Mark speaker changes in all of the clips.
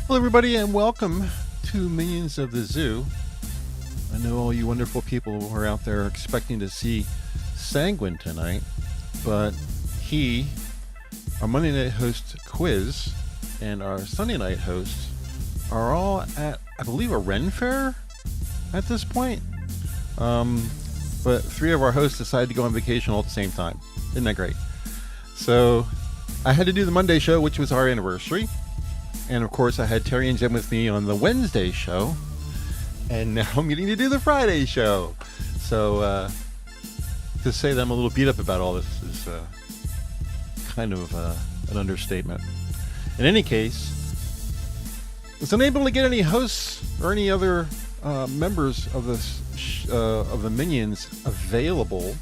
Speaker 1: Hello everybody and welcome to Minions of the Zoo. I know all you wonderful people who are out there expecting to see Sanguine tonight, but our Monday night host Quiz, and our Sunday night host are all at, I believe, a Ren Fair at this point. But three of our hosts decided to go on vacation all at the same time. Isn't that great? So I had to do the Monday show, which was our anniversary. And of course, I had Terry and Jen with me on the Wednesday show. And now I'm getting to do the Friday show. So to say that I'm a little beat up about all this is kind of an understatement. In any case, I was unable to get any hosts or any other members of of the Minions available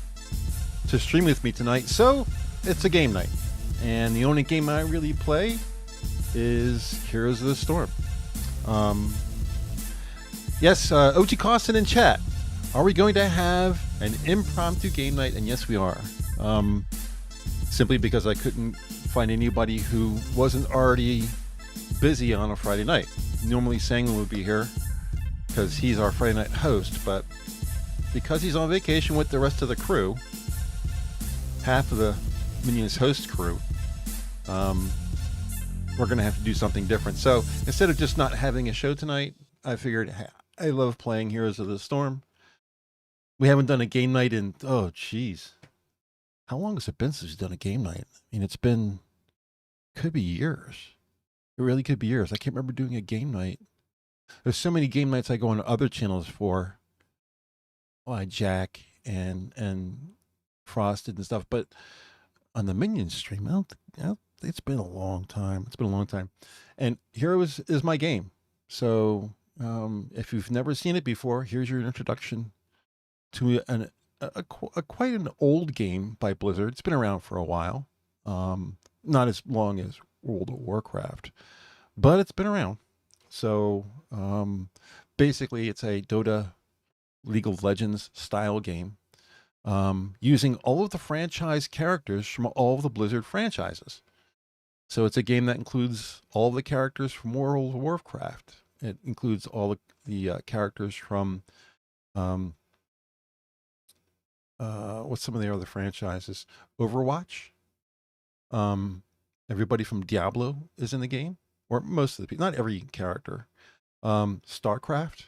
Speaker 1: to stream with me tonight. So it's a game night. And the only game I really play is Heroes of the Storm. Yes, OG Costin in chat. Are we going to have an impromptu game night? And yes, we are. Simply because I couldn't find anybody who wasn't already busy on a Friday night. Normally Sanguine would be here because he's our Friday night host, but because he's on vacation with the rest of the crew, half of the Minions host crew, we're going to have to do something different. So instead of just not having a show tonight, I figured, hey, I love playing Heroes of the Storm. We haven't done a game night in, oh, geez. How long has it been since we've done a game night? I mean, could be years. It really could be years. I can't remember doing a game night. There's so many game nights I go on other channels for. Like Jack and Frosted and stuff. But on the Minions stream, it's been a long time. It's been a long time. And Heroes is my game. So if you've never seen it before, here's your introduction to quite an old game by Blizzard. It's been around for a while. Not as long as World of Warcraft, but it's been around. So basically it's a Dota League of Legends style game, using all of the franchise characters from all of the Blizzard franchises. So it's a game that includes all the characters from World of Warcraft. It includes all the characters from what's some of the other franchises? Overwatch. Everybody from Diablo is in the game, or most of the people. Not every character. StarCraft,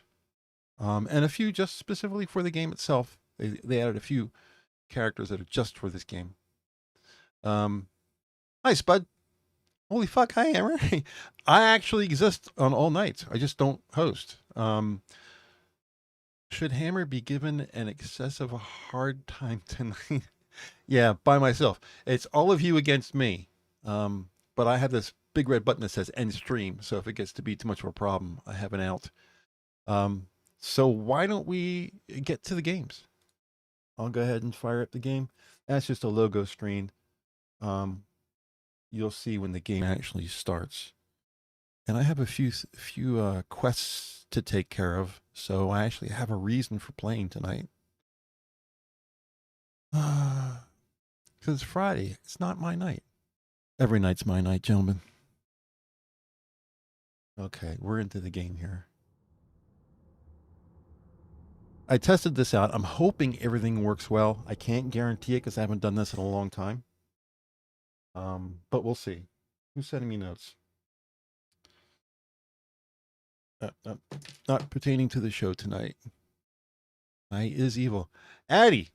Speaker 1: and a few just specifically for the game itself. They added a few characters that are just for this game. Hi, Spud. Holy fuck, hi, Hammer. I actually exist on all nights. I just don't host. Should Hammer be given an excessive hard time tonight? Yeah, by myself. It's all of you against me. But I have this big red button that says end stream. So if it gets to be too much of a problem, I have an out. So why don't we get to the games? I'll go ahead and fire up the game. That's just a logo screen. You'll see when the game actually starts. And I have a few quests to take care of, so I actually have a reason for playing tonight. Because it's Friday. It's not my night. Every night's my night, gentlemen. Okay, we're into the game here. I tested this out. I'm hoping everything works well. I can't guarantee it because I haven't done this in a long time. But we'll see. Who's sending me notes? Not pertaining to the show tonight. I is evil. Addy,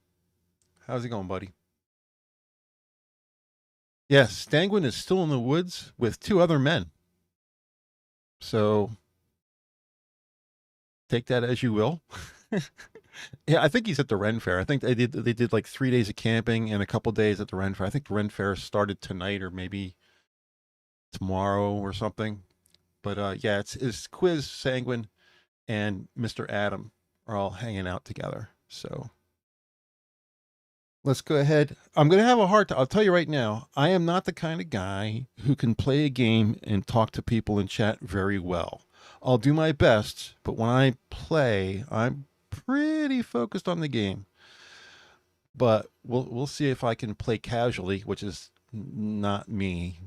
Speaker 1: how's it going, buddy? Yes, Sanguine is still in the woods with two other men. So take that as you will. Yeah, I think he's at the Ren Fair. I think they did like 3 days of camping and a couple days at the Ren Fair. I think the Ren Fair started tonight or maybe tomorrow or something. But yeah, it's Quiz, Sanguine, and Mr. Adam are all hanging out together. So let's go ahead. I'm going to have a hard time. I'll tell you right now, I am not the kind of guy who can play a game and talk to people in chat very well. I'll do my best, but when I play, I'm pretty focused on the game. But we'll see if I can play casually, which is not me.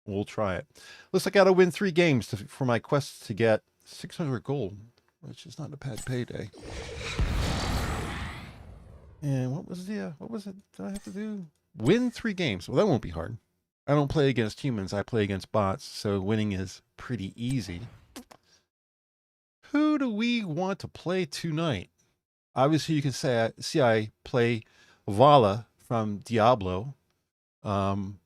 Speaker 1: We'll try it. Looks like I got to win 3 games for my quest to get 600 gold, which is not a bad payday. And what was it that I have to do? Win 3 games. Well, that won't be hard. I don't play against humans. I play against bots, so winning is pretty easy. Who do we want to play tonight? Obviously, you can see I play Vala from Diablo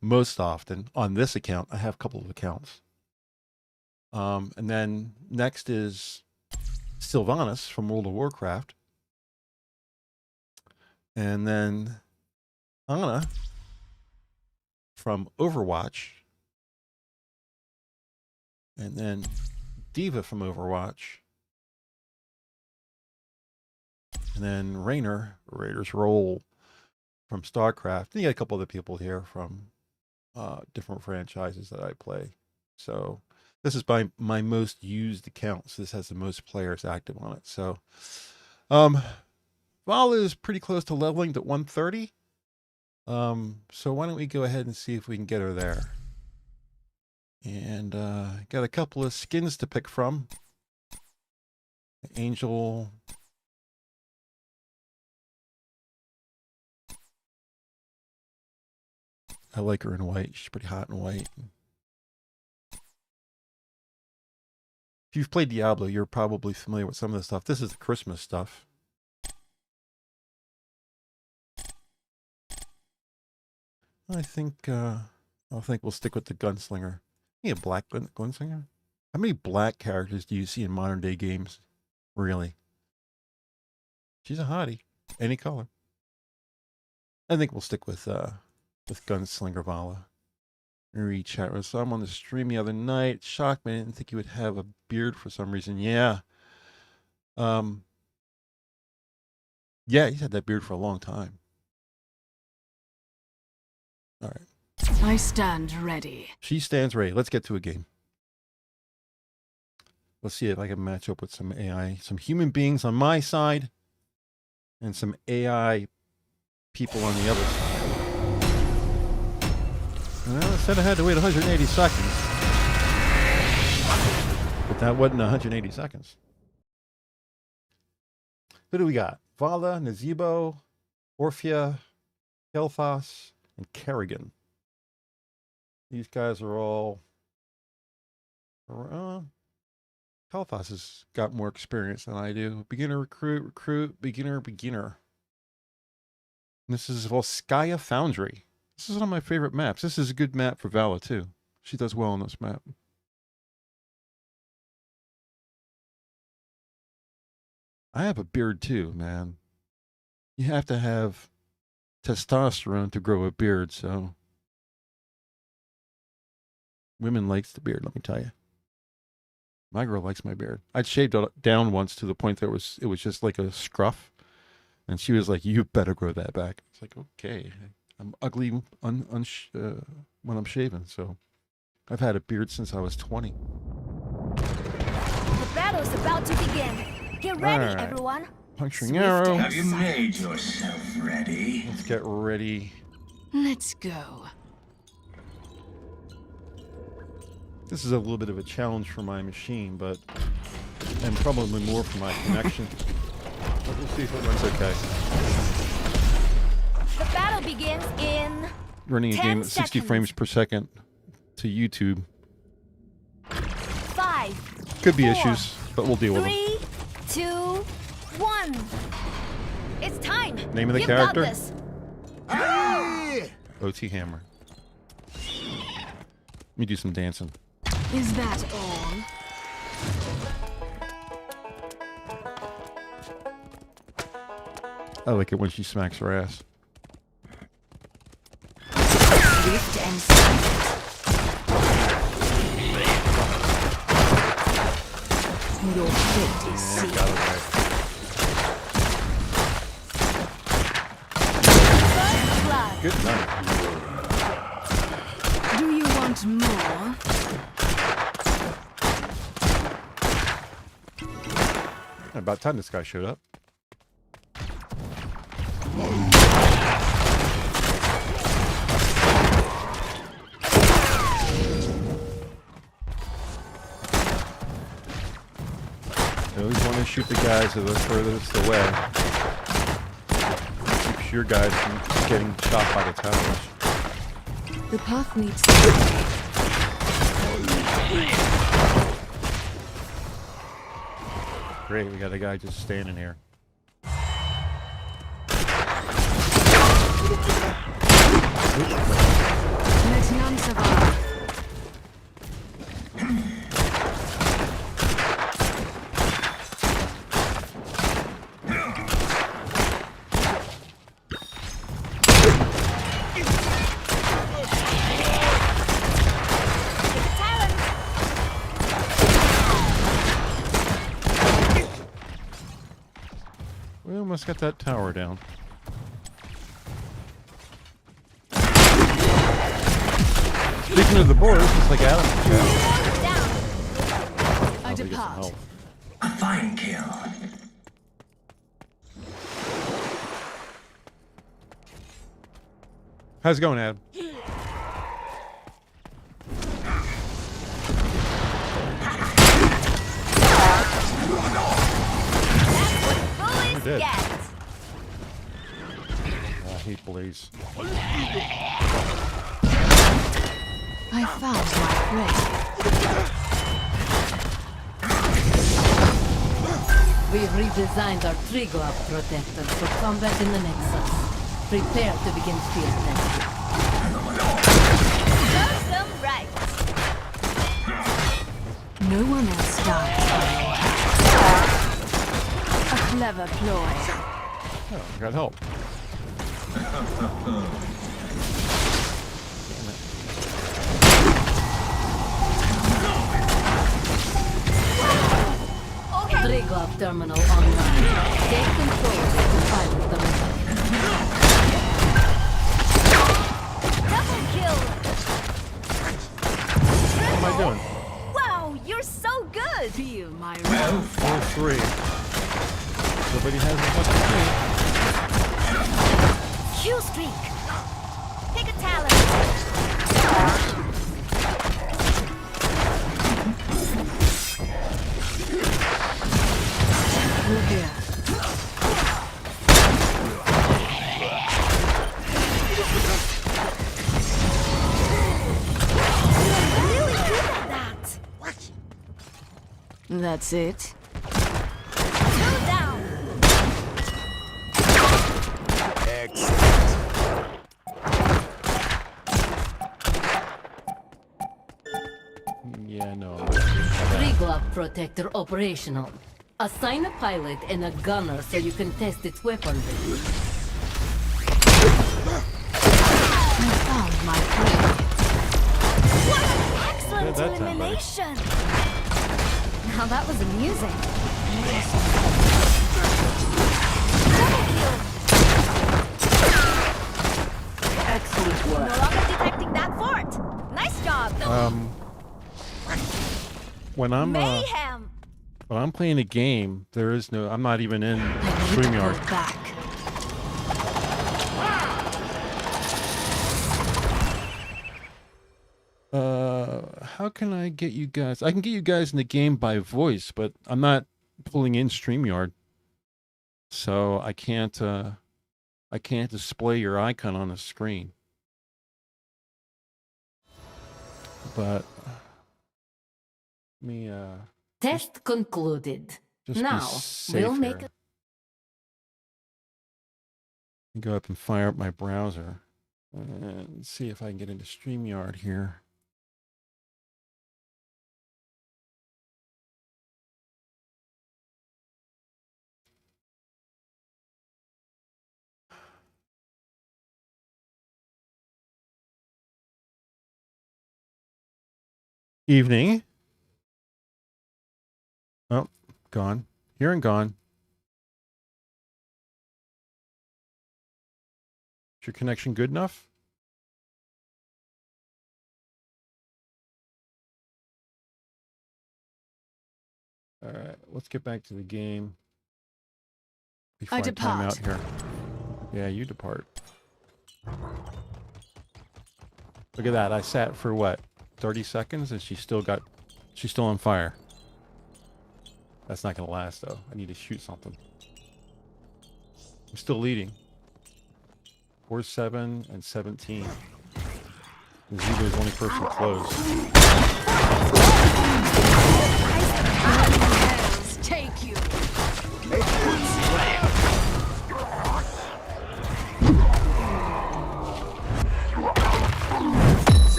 Speaker 1: most often. On this account, I have a couple of accounts. And then next is Sylvanas from World of Warcraft. And then Ana from Overwatch. And then Diva from Overwatch. And then Raiders Roll from StarCraft. And you got a couple other people here from different franchises that I play. So this is my most used account. So this has the most players active on it. So Vala is pretty close to leveling to 130. So why don't we go ahead and see if we can get her there. And got a couple of skins to pick from. Angel. I like her in white. She's pretty hot in white. If you've played Diablo, you're probably familiar with some of this stuff. This is the Christmas stuff. I think we'll stick with the gunslinger. You a black gunslinger? How many black characters do you see in modern day games? Really? She's a hottie. Any color. I think we'll stick with Gunslinger Vala. Read chat with some on the stream the other night. Shocked me. I didn't think you would have a beard for some reason. Yeah. Yeah, he's had that beard for a long time. All right.
Speaker 2: I stand ready.
Speaker 1: She stands ready. Let's get to a game. Let's see if I can match up with some AI, some human beings on my side, and some AI people on the other side. Well, I said I had to wait 180 seconds. But that wasn't 180 seconds. Who do we got? Vala, Nazebo, Orphea, Kel'Thas, and Kerrigan. These guys are all... Kel'Thas has got more experience than I do. Beginner, recruit, beginner. And this is Volskaya Foundry. This is one of my favorite maps. This is a good map for Vala, too. She does well on this map. I have a beard, too, man. You have to have testosterone to grow a beard, so... Women likes the beard, let me tell you. My girl likes my beard. I'd shaved it down once to the point that it was just like a scruff. And she was like, you better grow that back. It's like, okay. I'm ugly when I'm shaving, so I've had a beard since I was 20.
Speaker 3: The battle's about to begin. Get ready, everyone.
Speaker 1: Puncturing arrow.
Speaker 4: Have you made yourself ready?
Speaker 1: Let's get ready.
Speaker 2: Let's go.
Speaker 1: This is a little bit of a challenge for my machine, and probably more for my connection. But we'll see if it runs okay.
Speaker 3: The battle begins in
Speaker 1: Running a game at 60 frames per second to YouTube.
Speaker 3: 5.
Speaker 1: Could be
Speaker 3: 4,
Speaker 1: issues, but we'll deal with them.
Speaker 3: 3, 2, 1. It's time.
Speaker 1: Name of the
Speaker 3: You've
Speaker 1: character?
Speaker 3: Got this.
Speaker 1: OT Hammer. Let me do some dancing.
Speaker 2: Is that all?
Speaker 1: I like it when she smacks her ass.
Speaker 2: Swift and silent. Your fate is sealed.
Speaker 1: Got it right.
Speaker 3: First blood.
Speaker 1: Good night.
Speaker 2: Do you want more?
Speaker 1: About time this guy showed up. You always want to shoot the guys that are furthest away. Keeps your guys from getting shot by the towers.
Speaker 2: The path needs.
Speaker 1: Great, we got a guy just standing here.
Speaker 2: Let none survive.
Speaker 1: We almost got that tower down. Speaking of the boars, it's like Adam.
Speaker 2: I depart.
Speaker 4: A fine kill.
Speaker 1: How's it going, Adam? Dead. I hate Blaze.
Speaker 2: I found my prey.
Speaker 5: We've redesigned our tree glove protectors for combat in the Nexus. Prepare to begin field testing.
Speaker 3: Serves them right.
Speaker 2: No one else dies. A clever ploy.
Speaker 1: Oh, I got help.
Speaker 5: Tree glove terminal online. Take control to pilot the missile.
Speaker 3: Double kill.
Speaker 1: What am I doing?
Speaker 3: Wow, you're so good.
Speaker 2: Feel my
Speaker 4: Well,
Speaker 1: 4-3. Nobody has as much as
Speaker 3: Q streak. Pick a talent.
Speaker 2: We're here.
Speaker 3: Really good at that.
Speaker 2: That's it.
Speaker 3: 2 down.
Speaker 1: Yeah, no.
Speaker 5: Tree glove protector operational. Assign a pilot and a gunner so you can test its weaponry.
Speaker 2: I found my prey.
Speaker 3: What an excellent
Speaker 1: Yeah, that time, buddy.
Speaker 3: elimination. Now that was amusing.
Speaker 5: Excellent
Speaker 3: No
Speaker 5: work.
Speaker 3: longer detecting that fort. Nice job.
Speaker 1: When I'm
Speaker 3: Mayhem.
Speaker 1: when I'm playing a game, there is no. I'm not even in
Speaker 2: I need to
Speaker 1: StreamYard.
Speaker 2: go back.
Speaker 1: How can I get you guys? I can get you guys in the game by voice, but I'm not pulling in StreamYard, so I can't display your icon on the screen. But let me
Speaker 5: Test concluded.
Speaker 1: just
Speaker 5: Now,
Speaker 1: be safe
Speaker 5: we'll make
Speaker 1: here. Let me go up and fire up my browser and see if I can get into StreamYard here. Evening. Oh, gone. Here and gone. Is your connection good enough? All right, let's get back to the game before I time
Speaker 2: depart.
Speaker 1: out here. Yeah, you depart. Look at that. I sat for what? 30 seconds and she's still on fire. That's not going to last, though. I need to shoot something. I'm still leading. 4, 7, and 17. And Ziba's the only person close.
Speaker 2: Take you.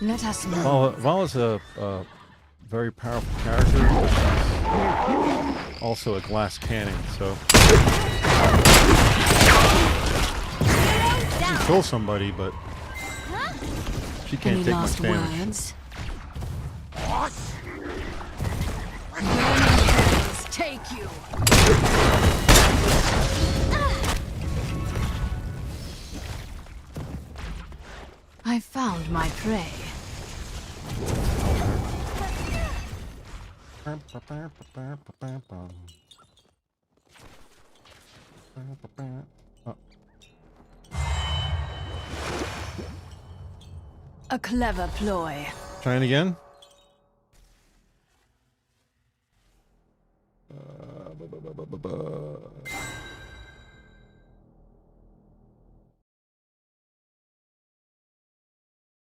Speaker 2: Let us know.
Speaker 1: Vala's a very powerful character, but she's also a glass cannon, so... She can kill somebody, but... She can't
Speaker 2: Any
Speaker 1: take much
Speaker 2: last
Speaker 1: damage.
Speaker 2: words? Take you. I found my prey.
Speaker 1: Oh,
Speaker 2: A clever ploy.
Speaker 1: trying again?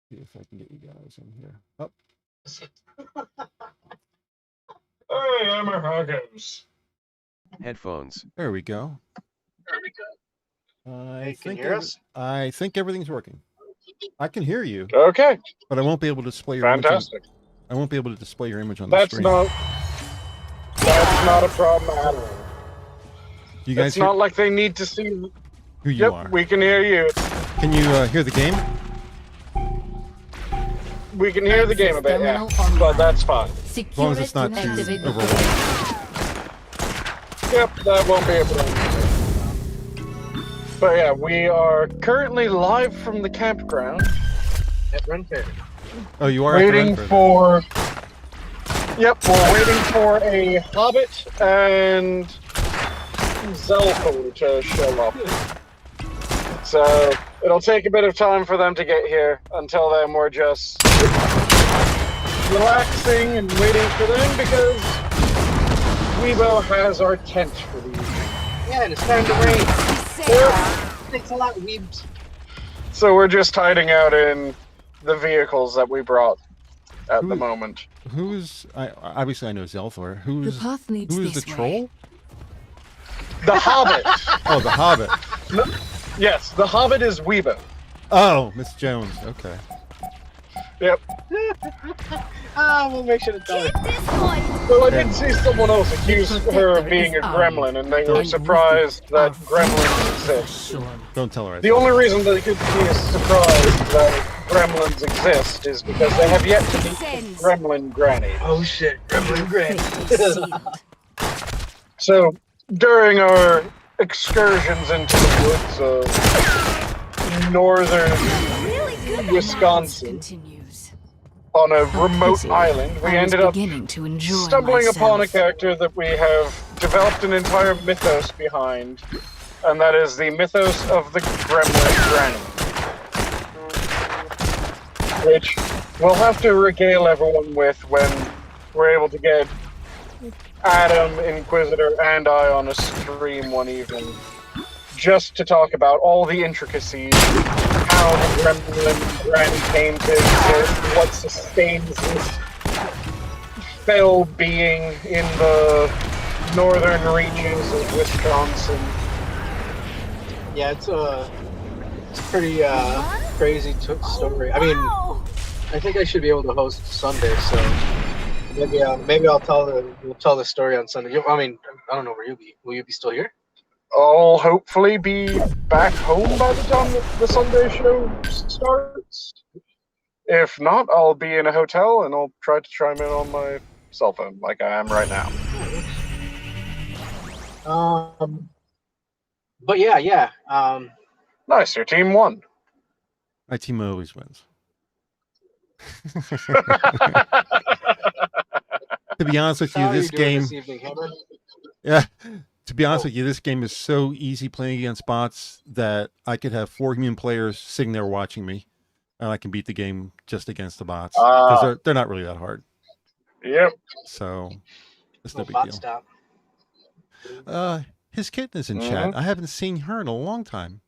Speaker 1: See if I can get you guys in here. Oh,
Speaker 6: Hey, Hammer, how goes?
Speaker 7: Headphones.
Speaker 1: there we go.
Speaker 6: Hey, can you hear us?
Speaker 1: I think everything's working. I can hear you,
Speaker 6: Okay,
Speaker 1: but I won't be able to display your image.
Speaker 6: fantastic.
Speaker 1: I won't be able to display your image on the
Speaker 6: That's
Speaker 1: screen.
Speaker 6: not a problem at all.
Speaker 1: You guys
Speaker 6: It's
Speaker 1: hear
Speaker 6: not like they need to see.
Speaker 1: who you
Speaker 6: Yep,
Speaker 1: are.
Speaker 6: we can hear you.
Speaker 1: Can you hear the game?
Speaker 6: We can hear the game a bit, yeah,
Speaker 5: Terminal online.
Speaker 6: but that's fine.
Speaker 1: As long as it's not too
Speaker 5: Activate the
Speaker 1: overwhelming.
Speaker 6: Yep, that won't be a problem. But yeah, we are currently live from the campground at Renfair.
Speaker 1: Oh, you are at the
Speaker 6: Waiting
Speaker 1: Renfair.
Speaker 6: for. Yep, we're waiting for a Hobbit and Zelfo to show up. So it'll take a bit of time for them to get here. Until then, we're just relaxing and waiting for them because Weibo has our tent for the evening.
Speaker 8: Yeah, and it's starting to rain.
Speaker 6: Yep.
Speaker 8: Thanks a lot, weebs.
Speaker 6: So we're just hiding out in the vehicles that we brought at the moment.
Speaker 1: Who's obviously I know Zelthor. Who's
Speaker 2: The path leads
Speaker 1: who is the
Speaker 2: this way.
Speaker 1: troll?
Speaker 6: The Hobbit.
Speaker 1: Oh, the Hobbit.
Speaker 6: Yes, the Hobbit is Weibo.
Speaker 1: Oh, Miss Jones. Okay.
Speaker 6: Yep.
Speaker 8: We'll make sure to tell her.
Speaker 3: Keep this point.
Speaker 6: Well, I did see someone else accuse her of being a gremlin, and they were surprised that gremlins exist.
Speaker 5: Sure.
Speaker 1: Don't tell her. I
Speaker 6: The
Speaker 1: said
Speaker 6: only reason they could be surprised that gremlins exist is because they have yet to meet the gremlin granny.
Speaker 8: Oh shit, Gremlin Grand.
Speaker 2: Fate is sealed.
Speaker 6: So, during our excursions into the woods of northern
Speaker 3: Really good at
Speaker 6: Wisconsin,
Speaker 2: Continues.
Speaker 6: on a
Speaker 2: A
Speaker 6: remote
Speaker 2: pity.
Speaker 6: island, we
Speaker 2: I was
Speaker 6: ended up
Speaker 2: beginning to enjoy
Speaker 6: stumbling upon a
Speaker 2: myself.
Speaker 6: character that we have developed an entire mythos behind, and that is the mythos of the Gremlin Granny. Which we'll have to regale everyone with when we're able to get Adam, Inquisitor, and I on a stream one evening, just to talk about all the intricacies, how the Gremlin Granny came to exist, what sustains this fell being in the northern reaches of Wisconsin.
Speaker 8: Yeah, it's a pretty crazy story. I mean,
Speaker 3: Oh,
Speaker 8: I think I should be able to host Sunday, so maybe we'll tell the story on Sunday. I mean, I don't know where you'll be. Will you be still here?
Speaker 6: I'll hopefully be back home by the time the Sunday show starts. If not, I'll be in a hotel and I'll try to chime in on my cell phone like I am right now.
Speaker 8: But yeah.
Speaker 6: Nice, your team won.
Speaker 1: my team always wins. To be honest with
Speaker 8: How
Speaker 1: you,
Speaker 8: are
Speaker 1: this
Speaker 8: you doing
Speaker 1: game,
Speaker 8: this evening, Hammer?
Speaker 1: yeah. To be honest with you, this game is so easy playing against bots that I could have 4 human players sitting there watching me, and I can beat the game just against the bots because they're not really that hard.
Speaker 6: Yep.
Speaker 1: So It's no
Speaker 8: No
Speaker 1: big
Speaker 8: bot
Speaker 1: deal.
Speaker 8: stop.
Speaker 1: His kitten is in chat. I haven't seen her in a long time.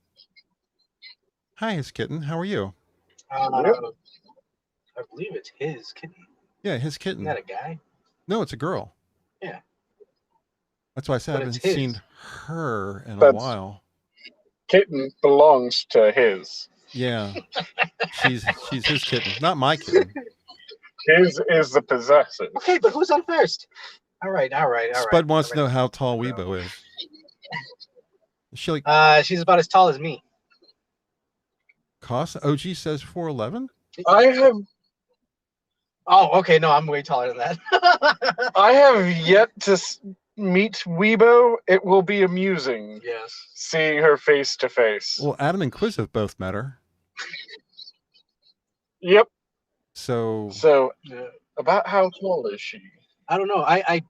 Speaker 1: Hi, his kitten. How are you?
Speaker 8: I believe it's his kitten.
Speaker 1: Yeah, his
Speaker 8: Isn't
Speaker 1: kitten.
Speaker 8: that a guy?
Speaker 1: No, it's a girl.
Speaker 8: Yeah.
Speaker 1: That's why I said I
Speaker 8: But
Speaker 1: haven't
Speaker 8: it's his.
Speaker 1: seen her in a
Speaker 6: That's-
Speaker 1: while.
Speaker 6: Kitten belongs to his.
Speaker 1: Yeah, she's his kitten, not my kitten.
Speaker 6: His is the possessive.
Speaker 8: Okay, but who's on first? All right.
Speaker 1: Spud wants to know how tall Weibo is. Is she like
Speaker 8: She's about as tall as me.
Speaker 1: cost? OG says 4'11".
Speaker 6: I have
Speaker 8: Oh, okay. No, I'm way taller than that.
Speaker 6: I have yet to meet Weibo. It will be amusing
Speaker 8: Yes.
Speaker 6: seeing her face to face.
Speaker 1: Well, Adam and Quiz have both met her.
Speaker 6: Yep.
Speaker 1: So
Speaker 6: So,
Speaker 8: Yeah.
Speaker 6: about how tall is she?
Speaker 8: I don't know. I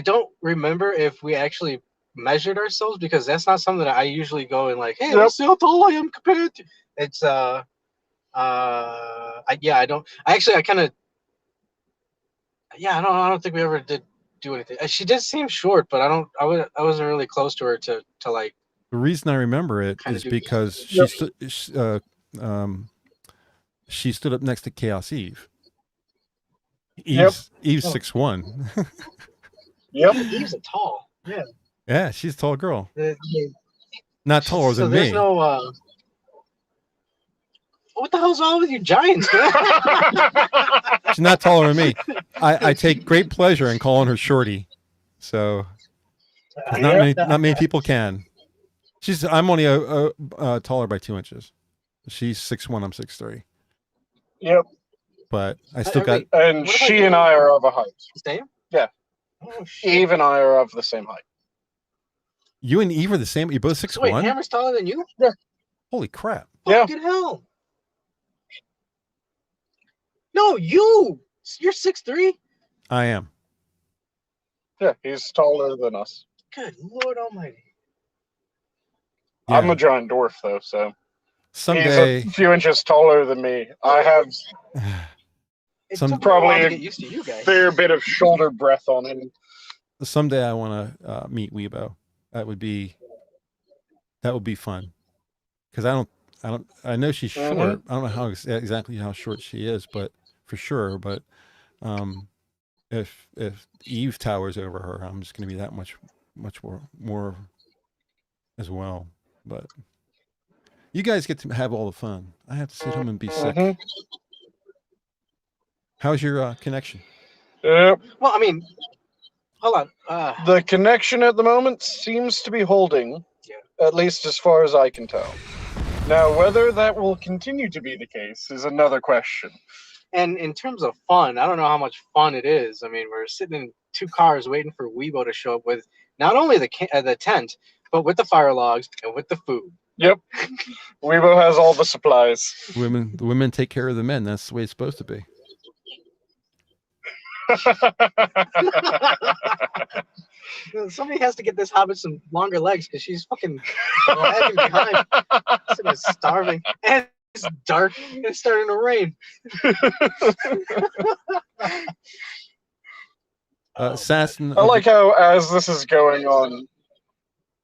Speaker 8: don't remember if we actually measured ourselves because that's not something that I usually go and like, hey, let's see how tall I am compared to. It's I don't. I kind of. Yeah, I don't think we ever did do anything. She did seem short, but I wasn't really close to her to like.
Speaker 1: the reason I remember it
Speaker 8: Kinda
Speaker 1: is
Speaker 8: do-
Speaker 1: because she stood up next to Chaos Eve. Eve's 6'1".
Speaker 6: Yep.
Speaker 8: Eve's a tall. Yeah.
Speaker 1: Yeah, she's a tall girl.
Speaker 8: Yeah.
Speaker 1: Not taller
Speaker 8: So
Speaker 1: than
Speaker 8: there's
Speaker 1: me.
Speaker 8: no. What the hell's wrong with you, Giants? Man?
Speaker 1: She's not taller than me. I take great pleasure in calling her Shorty. So 'cause not many people can. I'm only taller by 2 inches. She's 6'1", I'm 6'3".
Speaker 6: Yep.
Speaker 1: But I still got.
Speaker 6: And
Speaker 8: What about
Speaker 6: she
Speaker 8: you?
Speaker 6: and I are of a height.
Speaker 8: Same?
Speaker 6: Yeah.
Speaker 8: Oh, shit.
Speaker 6: Eve and I are of the same height.
Speaker 1: You and Eve are the same. You're both 6'1".
Speaker 8: So wait, Hammer's taller than you?
Speaker 1: Holy crap!
Speaker 6: Yeah.
Speaker 8: Fucking hell. No, you're 6'3"?
Speaker 1: I am.
Speaker 6: Yeah, he's taller than us.
Speaker 8: Good Lord Almighty.
Speaker 1: Yeah.
Speaker 6: I'm a giant dwarf, though, so
Speaker 1: Someday.
Speaker 6: he's a few inches taller than me. I have
Speaker 8: It
Speaker 1: Some-
Speaker 8: took me a while
Speaker 6: probably
Speaker 8: to
Speaker 6: a
Speaker 8: get used to you guys.
Speaker 6: fair bit of shoulder breadth on him.
Speaker 1: Someday I want to meet Weibo. That would be fun. Because I know she's short. I don't know exactly how short she is, but for sure. But if Eve towers over her, I'm just going to be that much more as well. But you guys get to have all the fun. I have to sit home and be sick. How's your connection?
Speaker 6: Yep.
Speaker 8: Well, I mean, hold on.
Speaker 6: The connection at the moment seems to be holding, at least as far as I can tell. Now, whether that will continue to be the case is another question.
Speaker 8: And in terms of fun, I don't know how much fun it is. I mean, we're sitting in 2 cars waiting for Weibo to show up with not only the tent, but with the fire logs and with the food.
Speaker 6: Yep. Weibo has all the supplies.
Speaker 1: The women take care of the men. That's the way it's supposed to be.
Speaker 8: Somebody has to get this hobbit some longer legs because she's fucking lagging behind. Sitting starving. And it's dark and it's starting to rain.
Speaker 1: Assassin.
Speaker 6: I like how, as this is going on...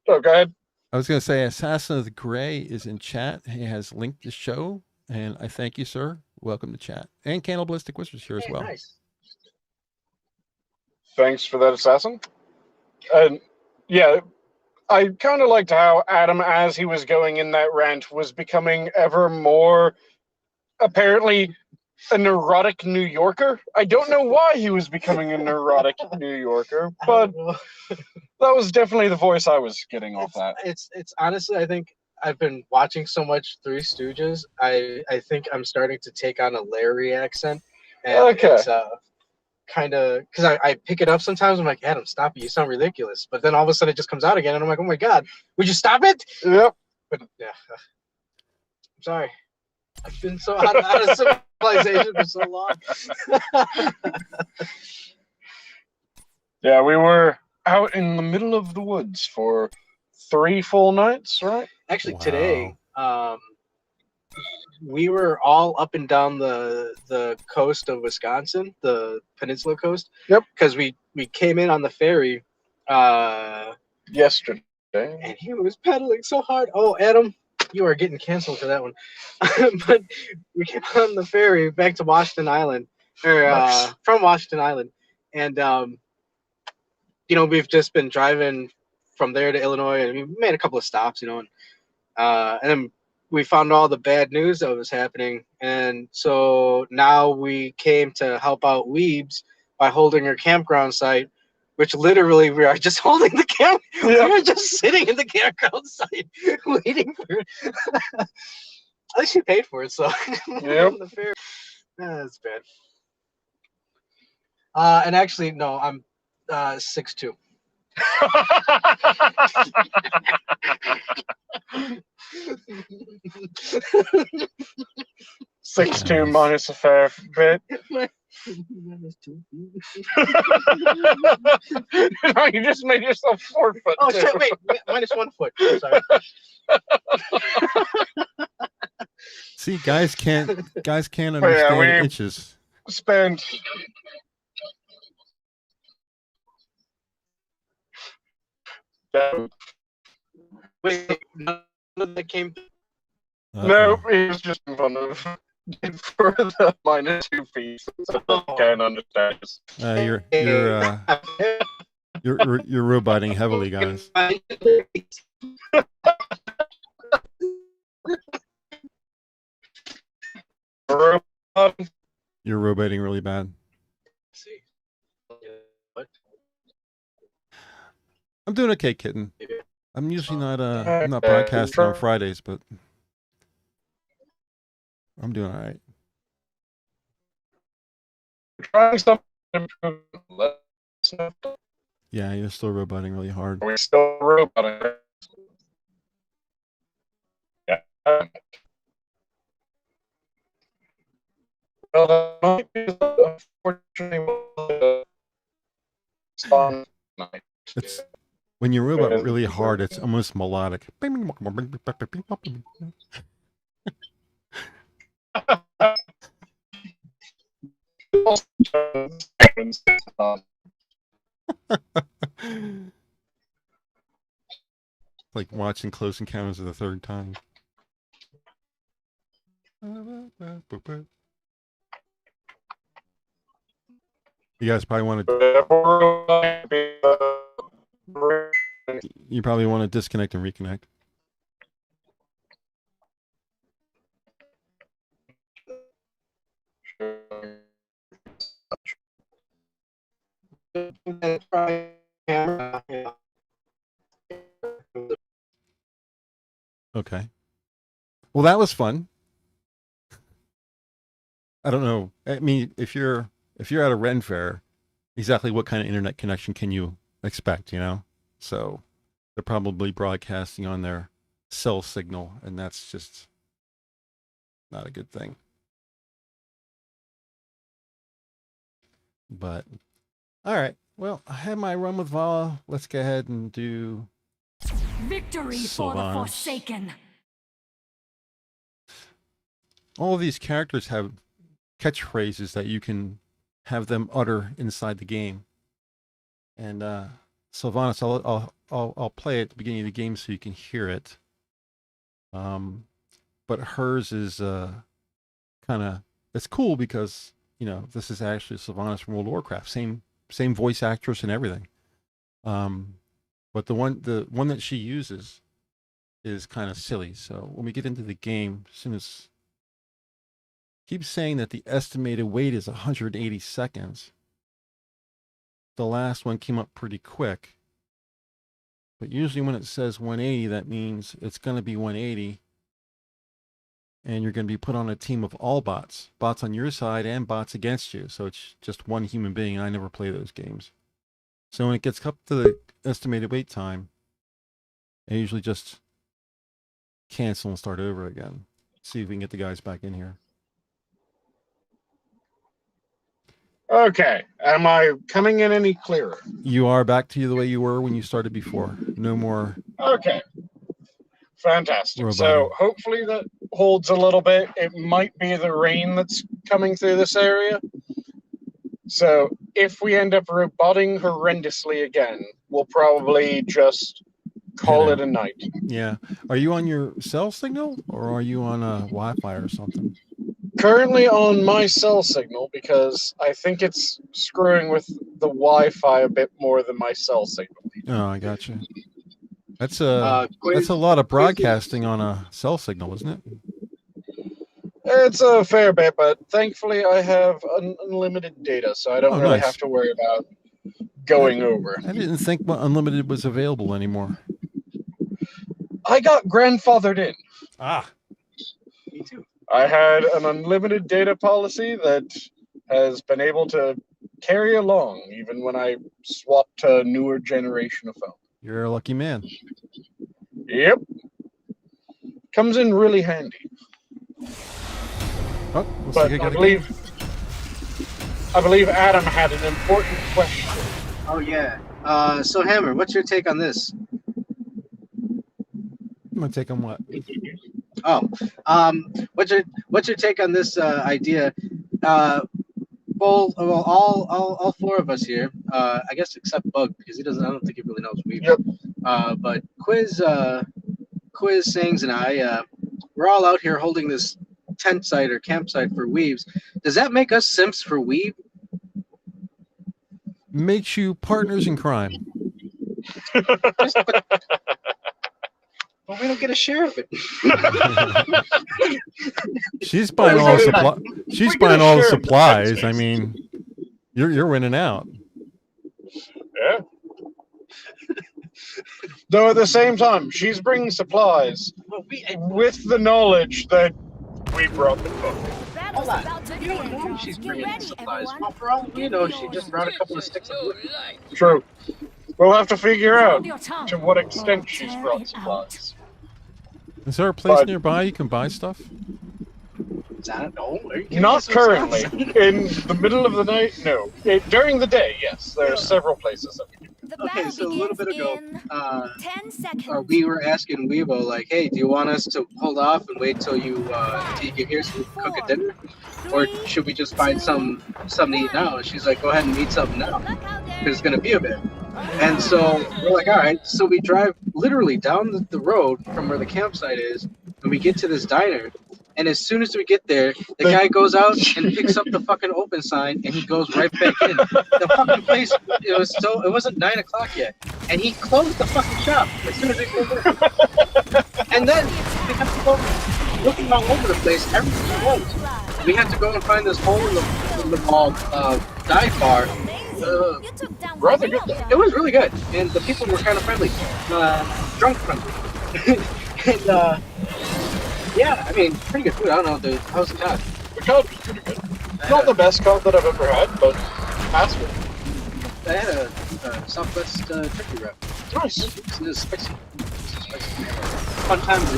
Speaker 6: Oh, go ahead.
Speaker 1: I was going to say, Assassin of the Gray is in chat. He has linked the show, and I thank you, sir. Welcome to chat. And Cannibalistic Wizards here as well.
Speaker 8: Nice.
Speaker 6: Thanks for that, Assassin. And, yeah, I kind of liked how Adam, as he was going in that rant, was becoming ever more, apparently, a neurotic New Yorker. I don't know why he was becoming a neurotic New Yorker, but that was definitely the voice I was getting off that.
Speaker 8: It's honestly, I think I've been watching so much Three Stooges. I think I'm starting to take on a Larry accent. And
Speaker 6: Okay.
Speaker 8: It's kind of because I pick it up sometimes. I'm like, Adam, stop it! You sound ridiculous. But then all of a sudden it just comes out again, and I'm like, oh my god, would you stop it?
Speaker 6: Yep.
Speaker 8: But yeah, I'm sorry. I've been so out of civilization for so long.
Speaker 6: Yeah, we were out in the middle of the woods for 3 full nights, right?
Speaker 8: Actually,
Speaker 1: Wow.
Speaker 8: today, we were all up and down the coast of Wisconsin, the peninsula coast.
Speaker 6: Yep.
Speaker 8: Because we came in on the ferry
Speaker 6: Yesterday.
Speaker 8: and he was pedaling so hard. Oh, Adam, you are getting canceled for that one. But we came on the ferry back to Washington Island, or
Speaker 6: Nice.
Speaker 8: from Washington Island, and you know, we've just been driving from there to Illinois, and we made a couple of stops, you know, and then we found all the bad news that was happening, and so now we came to help out Weebs by holding her campground site, which literally we are just holding the camp.
Speaker 6: Yeah.
Speaker 8: We were just sitting in the campground site waiting for. At least she paid for it, so.
Speaker 6: Yep.
Speaker 8: The fair. That's bad. And actually, no, I'm 6'2".
Speaker 6: 6'2" minus a fair bit. No, you just made yourself 4 foot.
Speaker 8: Oh
Speaker 6: too.
Speaker 8: shit! Wait, minus 1 foot. I'm sorry.
Speaker 1: See, guys can't
Speaker 6: yeah,
Speaker 1: understand
Speaker 6: we-
Speaker 1: inches.
Speaker 6: Spend.
Speaker 8: Wait, none of that came.
Speaker 6: No, he was just in front of for the -2 feet. So I can't understand.
Speaker 1: You're roboting heavily, guys. You're roboting really bad.
Speaker 8: See. What?
Speaker 1: I'm doing okay, kitten. I'm usually I'm not broadcasting on Fridays, but I'm doing all right.
Speaker 6: Trying something to improve.
Speaker 1: Yeah, you're still roboting really hard.
Speaker 6: We still roboting. Yeah. Well, that might be unfortunately spawn night.
Speaker 1: It's when you robot really hard, it's almost melodic. Like watching Close Encounters of the Third Kind. You guys probably want to. You probably want to disconnect and reconnect. Okay. Well, that was fun. I don't know. I mean, if you're at a Ren fair, exactly what kind of internet connection can you expect, you know? So they're probably broadcasting on their cell signal, and that's just not a good thing. But all right. Well, I had my run with Vala. Let's go ahead and do
Speaker 2: Victory for the
Speaker 1: Sylvanas.
Speaker 2: Forsaken.
Speaker 1: All of these characters have catchphrases that you can have them utter inside the game. And Sylvanas, I'll play it at the beginning of the game so you can hear it. But hers is kind of, it's cool because, you know, this is actually Sylvanas from World of Warcraft, same voice actress and everything. But the one that she uses is kind of silly. So when we get into the game, as soon as keeps saying that the estimated wait is 180 seconds. The last one came up pretty quick. But usually when it says 180, that means it's going to be 180. And you're going to be put on a team of all bots. Bots on your side and bots against you. So it's just one human being. And I never play those games. So when it gets up to the estimated wait time, I usually just cancel and start over again. See if we can get the guys back in here.
Speaker 6: Okay. Am I coming in any clearer?
Speaker 1: You are back to the way you were when you started before. No more.
Speaker 6: Okay. Fantastic.
Speaker 1: Roboting.
Speaker 6: So hopefully holds a little bit. It might be the rain that's coming through this area. So if we end up rebutting horrendously again, we'll probably just call it a night.
Speaker 1: Yeah. Are you on your cell signal or are you on a Wi-Fi or something?
Speaker 6: Currently on my cell signal because I think it's screwing with the Wi-Fi a bit more than my cell signal.
Speaker 1: Oh, I got you. That's a
Speaker 8: Quiz,
Speaker 1: lot of broadcasting on a cell signal, isn't it?
Speaker 6: It's a fair bit, but thankfully I have unlimited data, so I don't really
Speaker 1: nice.
Speaker 6: have to worry about going over.
Speaker 1: I didn't think unlimited was available anymore.
Speaker 6: I got grandfathered in.
Speaker 1: Ah.
Speaker 8: me too.
Speaker 6: I had an unlimited data policy that has been able to carry along even when I swapped to a newer generation of phone.
Speaker 1: You're a lucky man.
Speaker 6: Yep. Comes in really handy.
Speaker 1: Oh, looks
Speaker 6: But
Speaker 1: like I got
Speaker 6: I believe Adam had an important question.
Speaker 8: Oh yeah. So Hammer, what's your take on this?
Speaker 1: I'm gonna take on what?
Speaker 8: Oh, what's your take on this idea? Well, all four of us here, I guess except Bug because he doesn't. I don't think he really knows Weave.
Speaker 6: Yep.
Speaker 8: But Quiz, Sangs, and I, we're all out here holding this tent site or campsite for Weaves. Does that make us simps for Weave?
Speaker 1: Makes you partners in crime.
Speaker 8: Well, we don't get a share of it.
Speaker 1: She's buying all the supply. She's buying all the
Speaker 6: share of the
Speaker 1: supplies.
Speaker 6: tent
Speaker 1: I
Speaker 6: space.
Speaker 1: mean, you're winning out.
Speaker 6: Yeah. Though at the same time, she's bringing supplies
Speaker 8: Well,
Speaker 6: with the knowledge that we brought the book.
Speaker 3: Battle's
Speaker 8: Hold on.
Speaker 3: about to
Speaker 8: You don't
Speaker 3: begin.
Speaker 8: know she's
Speaker 3: Get
Speaker 8: bringing
Speaker 3: ready,
Speaker 8: supplies.
Speaker 3: everyone.
Speaker 8: Well, for all we know, she just brought a couple of sticks of wood.
Speaker 6: True. We'll have to figure out
Speaker 2: Hold your tongue.
Speaker 6: to what extent
Speaker 2: or
Speaker 6: she's
Speaker 2: tear
Speaker 6: brought
Speaker 2: it
Speaker 6: supplies.
Speaker 1: Is there a place
Speaker 6: But-
Speaker 1: nearby you can buy stuff?
Speaker 8: I don't know. Are you kidding
Speaker 6: Not
Speaker 8: us?
Speaker 6: currently. In the middle of the night, no. During the day, yes. There are several places that we can.
Speaker 3: The
Speaker 8: Okay,
Speaker 3: battle
Speaker 8: so a little bit
Speaker 3: begins
Speaker 8: ago,
Speaker 3: in 10 seconds.
Speaker 8: we were asking Weebo, like, hey, do you want us to hold off and wait till you get here so we can cook a dinner? Or should we just find something to eat now? And she's like, go ahead and eat something now, because it's going to be a bit. And so we're like, all right. So we drive literally down the road from where the campsite is, and we get to this diner. And as soon as we get there, the guy goes out and picks up the fucking open sign, and he goes right back in. The fucking place, it wasn't 9 o'clock yet, and he closed the fucking shop as soon as we closed it. And then we have to go looking all over the place. Everything's closed. We had to go and find this hole in the mall dive bar.
Speaker 3: You took down
Speaker 6: rather
Speaker 3: the
Speaker 6: good.
Speaker 3: real
Speaker 8: It was really good, and the people were kind of friendly, drunk friendly, and yeah, I mean, pretty good food. I don't know, dude. How's the cod?
Speaker 6: The cod was pretty good. Not the best cod that I've ever had, but passable.
Speaker 8: I had a Southwest turkey wrap.
Speaker 6: Nice.
Speaker 8: It was spicy. Fun time to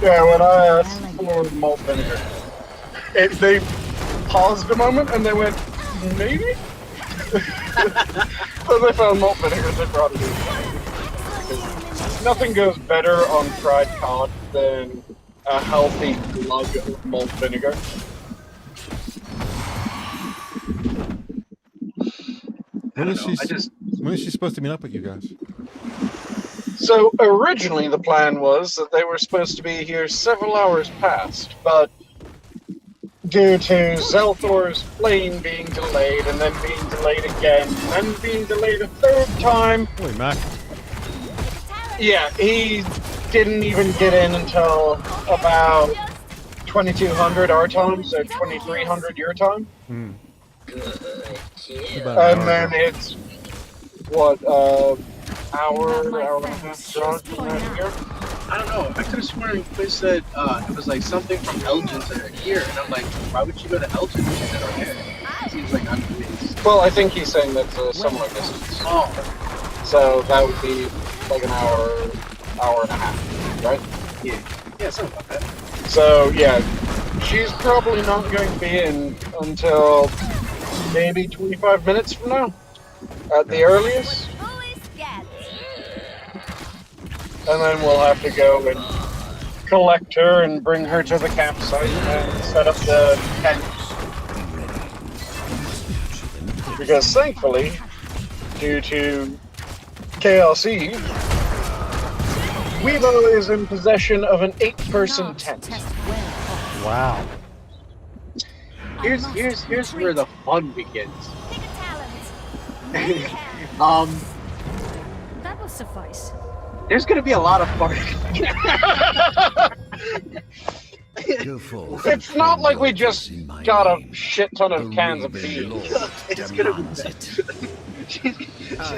Speaker 6: Yeah, when I asked for malt vinegar, they paused a moment and they went, maybe? So they found malt vinegar and they brought it in. Nothing goes better on fried cod than a healthy glug of malt vinegar.
Speaker 1: When is she?
Speaker 8: I just
Speaker 1: When is she supposed to meet up with you guys?
Speaker 6: So originally the plan was that they were supposed to be here several hours past, but due to Zelthor's plane being delayed and then being delayed again and then being delayed a third time,
Speaker 1: Holy Mac!
Speaker 6: yeah, he didn't even get in until about 2200 our time, so 2300 your time.
Speaker 1: Hmm. About
Speaker 6: And
Speaker 1: an hour
Speaker 6: then
Speaker 1: ago.
Speaker 6: it's, what, hour
Speaker 2: Not my
Speaker 6: and a half
Speaker 2: thanks.
Speaker 6: drive
Speaker 2: For
Speaker 6: from around
Speaker 2: now.
Speaker 6: here.
Speaker 8: I don't know. I could have sworn Quiz said it was like something from Elgin to here, and I'm like, why would you go to Elgin when she's over here? It seems like unconvinced.
Speaker 6: Well, I think he's saying that's a similar distance.
Speaker 8: Oh,
Speaker 6: So that would be like an hour and a half, right?
Speaker 8: yeah, something like that.
Speaker 6: So yeah, she's probably not going to be in until maybe 25 minutes from now, at the earliest.
Speaker 3: Who is Skep?
Speaker 6: and then we'll have to go and collect her and bring her to the campsite and set up the tent. Because thankfully, due to KLC, Weebo is in possession of an 8-person tent.
Speaker 1: Wow.
Speaker 8: Here's where the fun begins.
Speaker 3: Pick a talent.
Speaker 2: That will suffice.
Speaker 8: There's gonna be a lot of fun.
Speaker 6: It's not like we just got a shit ton of cans of beer.
Speaker 8: It's gonna be she's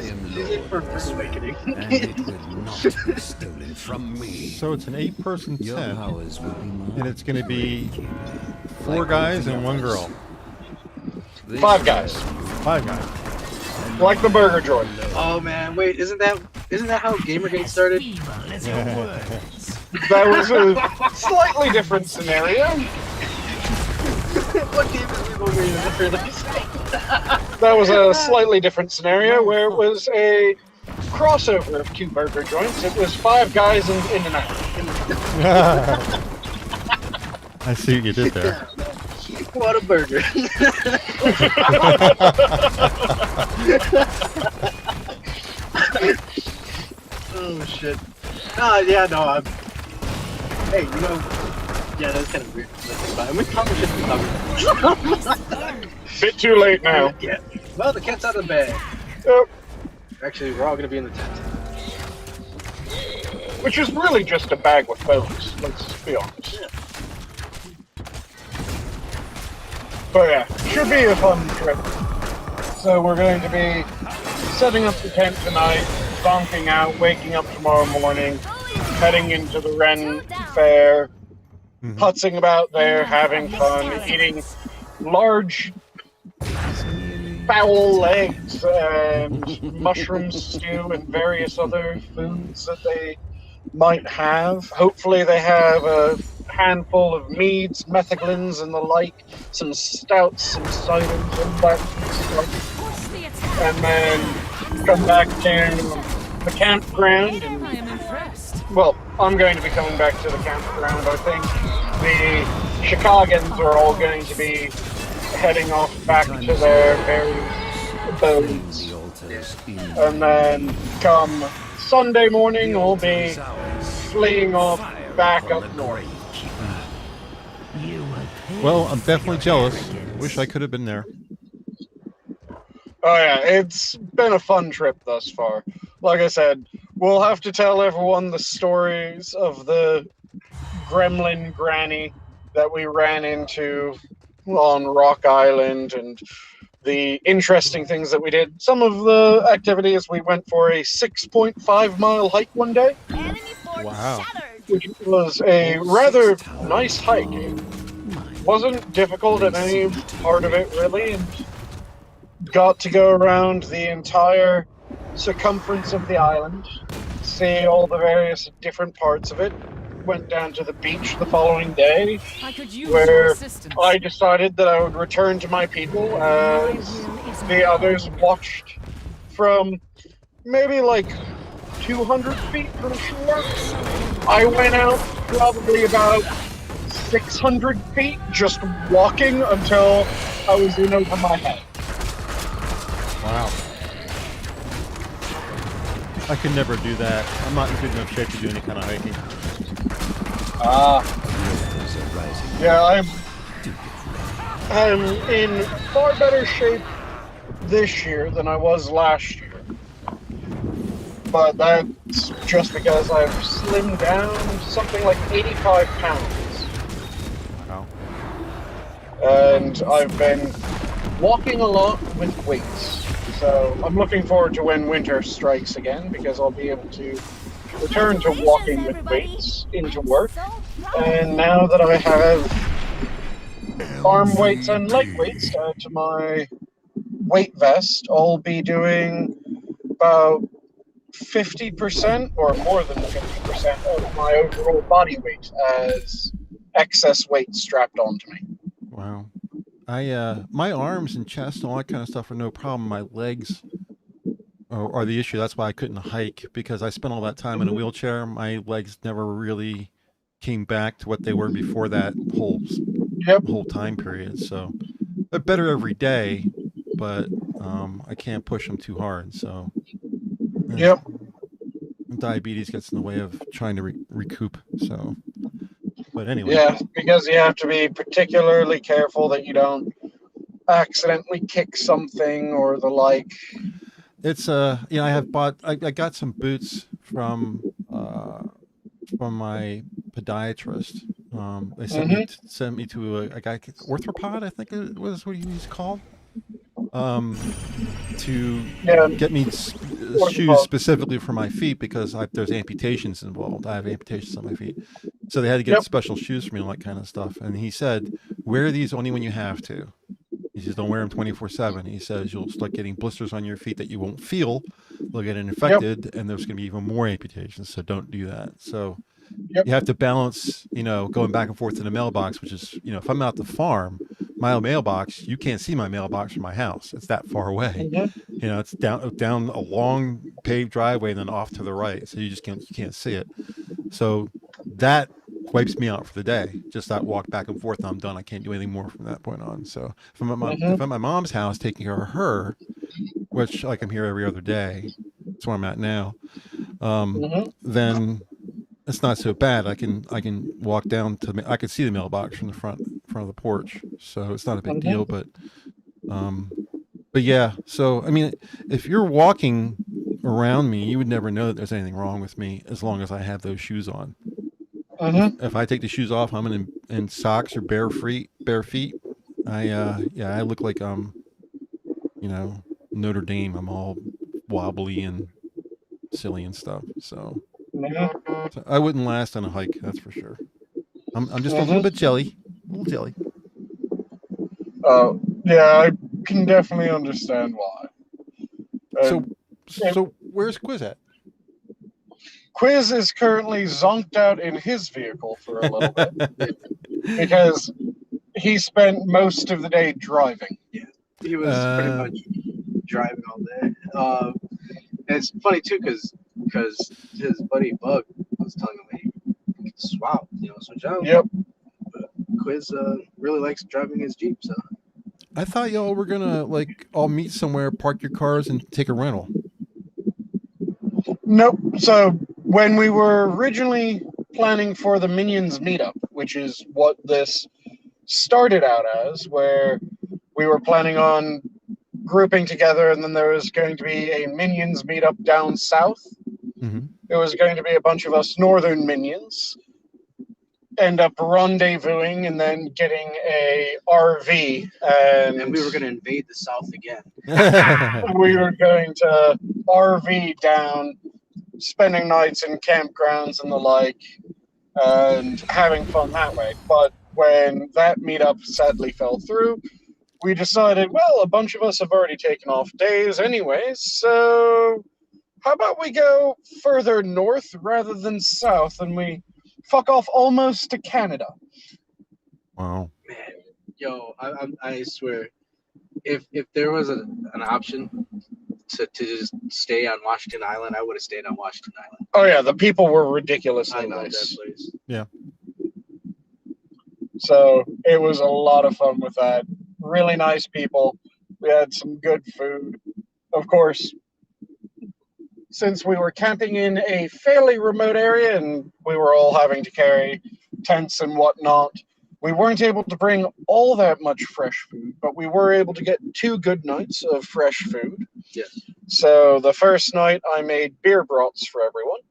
Speaker 8: in for first awakening.
Speaker 9: And it will not be stolen from me.
Speaker 1: So it's an 8-person
Speaker 9: Your
Speaker 1: tent,
Speaker 9: powers will be mine.
Speaker 1: and it's going to be 4 guys and 1 girl.
Speaker 6: 5 guys,
Speaker 1: 5 guys.
Speaker 6: like the burger joint.
Speaker 8: Oh man, wait, isn't that how Gamergate started?
Speaker 6: That was a slightly different scenario.
Speaker 8: What game is Weebo going to release?
Speaker 6: That was a slightly different scenario where it was a crossover of 2 burger joints. It was 5 guys in and out.
Speaker 1: I see what you did there.
Speaker 8: What a burger. Oh shit. Yeah, no, hey, you know, yeah, that's kind of weird. I mean, probably should be talking.
Speaker 6: Bit too late now.
Speaker 8: Yeah. Well, the cat's out of the bag.
Speaker 6: Yep.
Speaker 8: Actually, we're all gonna be in the tent.
Speaker 6: Which is really just a bag with bones, let's be honest.
Speaker 8: Yeah.
Speaker 6: But yeah, should be a fun trip. So we're going to be setting up the tent tonight, bonking out, waking up tomorrow morning, heading into the Ren Fair, putzing about there, having fun, eating large fowl legs and mushroom stew and various other foods that they might have. Hopefully they have a handful of meads, metheglins and the like, some stouts, some ciders and that stuff. And then come back to the campground and,
Speaker 2: I am impressed.
Speaker 6: well, I'm going to be coming back to the campground. I think the Chicagans are all going to be heading off back to their various abodes. And then come Sunday morning, we'll be fleeing off back up north.
Speaker 1: Well, I'm definitely jealous. Wish I could have been there.
Speaker 6: Oh yeah, it's been a fun trip thus far. Like I said, we'll have to tell everyone the stories of the gremlin granny that we ran into on Rock Island and the interesting things that we did. Some of the activities, we went for a 6.5-mile hike one day,
Speaker 3: Enemy fort
Speaker 1: Wow.
Speaker 3: shattered.
Speaker 6: which was a rather nice hike. It wasn't difficult at any part of it, really, and got to go around the entire circumference of the island, see all the various different parts of it. Went down to the beach the following day,
Speaker 2: I could use your
Speaker 6: where
Speaker 2: assistance.
Speaker 6: I decided that I would return to my people as the others watched from maybe like 200 feet from shore. I went out probably about 600 feet just walking until I was in over my head.
Speaker 1: Wow. I could never do that. I'm not in good enough shape to do any kind of hiking.
Speaker 6: Yeah, I'm in far better shape this year than I was last year. But that's just because I've slimmed down something like 85 pounds.
Speaker 1: Wow.
Speaker 6: And I've been walking a lot with weights. So I'm looking forward to when winter strikes again, because I'll be able to return to walking with weights into work. And now that I have arm weights and leg weights to my weight vest, I'll be doing about 50% or more than 50% of my overall body weight as excess weight strapped onto me.
Speaker 1: Wow. My arms and chest and all that kind of stuff are no problem. My legs, are the issue. That's why I couldn't hike, because I spent all that time in a wheelchair. My legs never really came back to what they were before that whole time period. So they're better every day, but I can't push them too hard. So
Speaker 6: Yep.
Speaker 1: diabetes gets in the way of trying to recoup. So, but anyway.
Speaker 6: Yeah, because you have to be particularly careful that you don't accidentally kick something or the like.
Speaker 1: It's I have bought. I got some boots from my podiatrist. They sent me to a guy, orthopod, I think it was what he's called, to get me shoes specifically for my feet, because there's amputations involved. I have amputations on my feet, so they had to get special shoes for me and all that kind of stuff. And he said, wear these only when you have to. He says, don't wear them 24/7. He says, you'll start getting blisters on your feet that you won't feel. They'll get infected, and there's going to be even more amputations. So don't do that. So you have to balance, going back and forth to the mailbox, which is, if I'm out the farm, my mailbox, you can't see my mailbox from my house. It's that far away. It's down a long paved driveway and then off to the right. So you can't see it. So that wipes me out for the day. Just that walk back and forth, and I'm done. I can't do anything more from that point on. So if I'm at my mom's house taking care of her, which like I'm here every other day, that's where I'm at now, then it's not so bad. I can walk down to I can see the mailbox from the front of the porch, so it's not a big deal. But yeah. So I mean, if you're walking around me, you would never know that there's anything wrong with me as long as I have those shoes on. If I take the shoes off, I'm in socks or bare feet. I look like Notre Dame. I'm all wobbly and silly and stuff. So I wouldn't last on a hike, that's for sure. I'm just a little bit jelly.
Speaker 6: Yeah, I can definitely understand why.
Speaker 1: So where's Quiz at?
Speaker 6: Quiz is currently zonked out in his vehicle for a little bit because he spent most of the day driving.
Speaker 8: Yeah, he was pretty much driving all day. And it's funny too, because his buddy Bug was telling him, "Hey, you can swap, switch out."
Speaker 6: Yep.
Speaker 8: But Quiz really likes driving his Jeep, so.
Speaker 1: I thought y'all were gonna all meet somewhere, park your cars, and take a rental.
Speaker 6: Nope. So when we were originally planning for the Minions meetup, which is what this started out as, where we were planning on grouping together, and then there was going to be a Minions meetup down south. It was going to be a bunch of us northern Minions end up rendezvousing and then getting a RV, and
Speaker 8: we were going to invade the south again.
Speaker 6: We were going to RV down, spending nights in campgrounds and the like, and having fun that way. But when that meetup sadly fell through, we decided, well, a bunch of us have already taken off days anyways, so how about we go further north rather than south, and we fuck off almost to Canada.
Speaker 1: Wow.
Speaker 8: Man, yo, I swear, if there was an option to just stay on Washington Island, I would have stayed on Washington Island.
Speaker 6: Oh yeah, the people were ridiculously
Speaker 8: I love
Speaker 6: nice.
Speaker 8: that place.
Speaker 1: Yeah.
Speaker 6: So it was a lot of fun with that. Really nice people. We had some good food. Of course, since we were camping in a fairly remote area and we were all having to carry tents and whatnot, we weren't able to bring all that much fresh food, but we were able to get 2 good nights of fresh food.
Speaker 8: Yes.
Speaker 6: So the first night I made beer brats for everyone.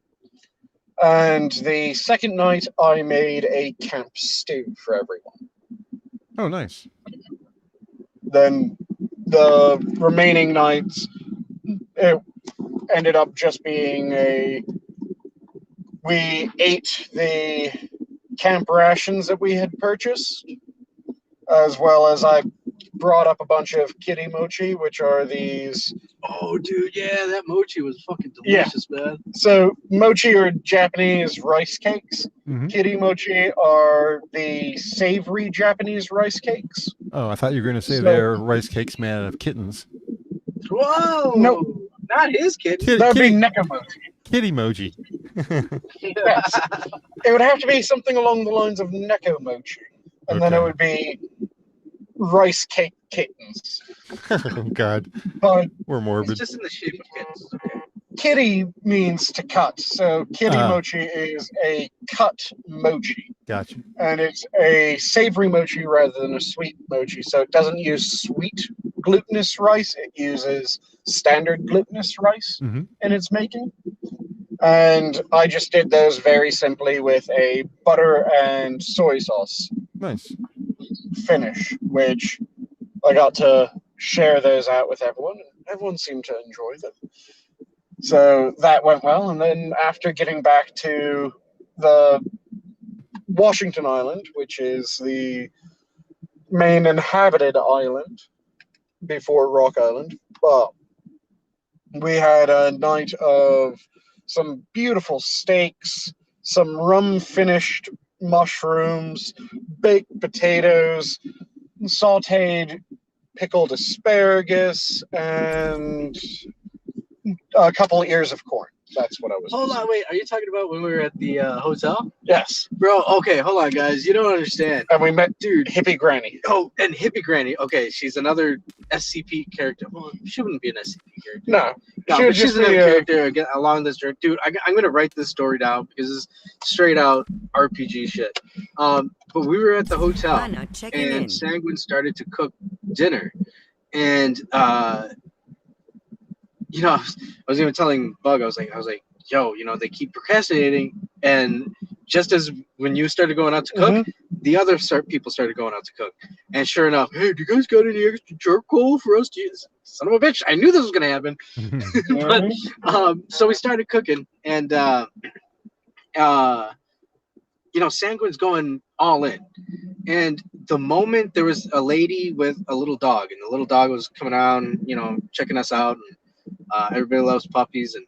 Speaker 6: And the second night I made a camp stew for everyone.
Speaker 1: Oh, nice.
Speaker 6: Then the remaining nights, it ended up just being we ate the camp rations that we had purchased, as well as I brought up a bunch of kitty mochi, which are these...
Speaker 8: Oh, dude, yeah, that mochi was fucking delicious, man.
Speaker 6: So mochi are Japanese rice cakes. Kitty mochi are the savory Japanese rice cakes.
Speaker 1: Oh, I thought you were going to say they're rice cakes made out of kittens.
Speaker 8: Whoa!
Speaker 6: Nope.
Speaker 8: Not his kid.
Speaker 6: That'd be Nekomochi.
Speaker 1: Kid emoji.
Speaker 6: Yes. It would have to be something along the lines of Nekomochi. And then it
Speaker 1: Okay.
Speaker 6: would be rice cake kittens.
Speaker 1: Oh God,
Speaker 6: But
Speaker 1: we're
Speaker 8: It's
Speaker 1: morbid.
Speaker 8: just in the shape of kids. Okay.
Speaker 6: kitty means to cut. So kitty
Speaker 1: Ah.
Speaker 6: mochi is a cut mochi.
Speaker 1: Gotcha.
Speaker 6: And it's a savory mochi rather than a sweet mochi. So it doesn't use sweet glutinous rice. It uses standard glutinous rice
Speaker 1: Mm-hmm.
Speaker 6: in its making. And I just did those very simply with a butter and soy sauce
Speaker 1: Nice.
Speaker 6: finish, which I got to share those out with everyone. And everyone seemed to enjoy them. So that went well. And then after getting back to the Washington Island, which is the main inhabited island before Rock Island, but we had a night of some beautiful steaks, some rum-finished mushrooms, baked potatoes, sautéed pickled asparagus, and a couple ears of corn. That's what I was.
Speaker 8: Hold on, wait. Are you talking about when we were at the hotel?
Speaker 6: Yes.
Speaker 8: Bro, okay, hold on, guys. You don't understand.
Speaker 6: And we met
Speaker 8: Dude.
Speaker 6: Hippie Granny.
Speaker 8: Oh, and Hippie Granny. Okay, she's another SCP character. Well, she wouldn't be an SCP character.
Speaker 6: No.
Speaker 8: No,
Speaker 6: She would
Speaker 8: but she's
Speaker 6: just
Speaker 8: another
Speaker 6: be
Speaker 8: character again, along this journey. Dude, I'm going to write this story down because it's straight out RPG shit. But we were at the hotel, and Sanguine started to cook dinner. And, you know, I was even telling Bug, I was like, yo, you know, they keep procrastinating. And just as when you started going out to cook, the other people started going out to cook. And sure enough, hey, do you guys got any extra charcoal for us to use? Son of a bitch, I knew this was going to happen. But, so we started cooking. And, you know, Sanguine's going all in. And the moment there was a lady with a little dog, and the little dog was coming out and, you know, checking us out. And everybody loves puppies. And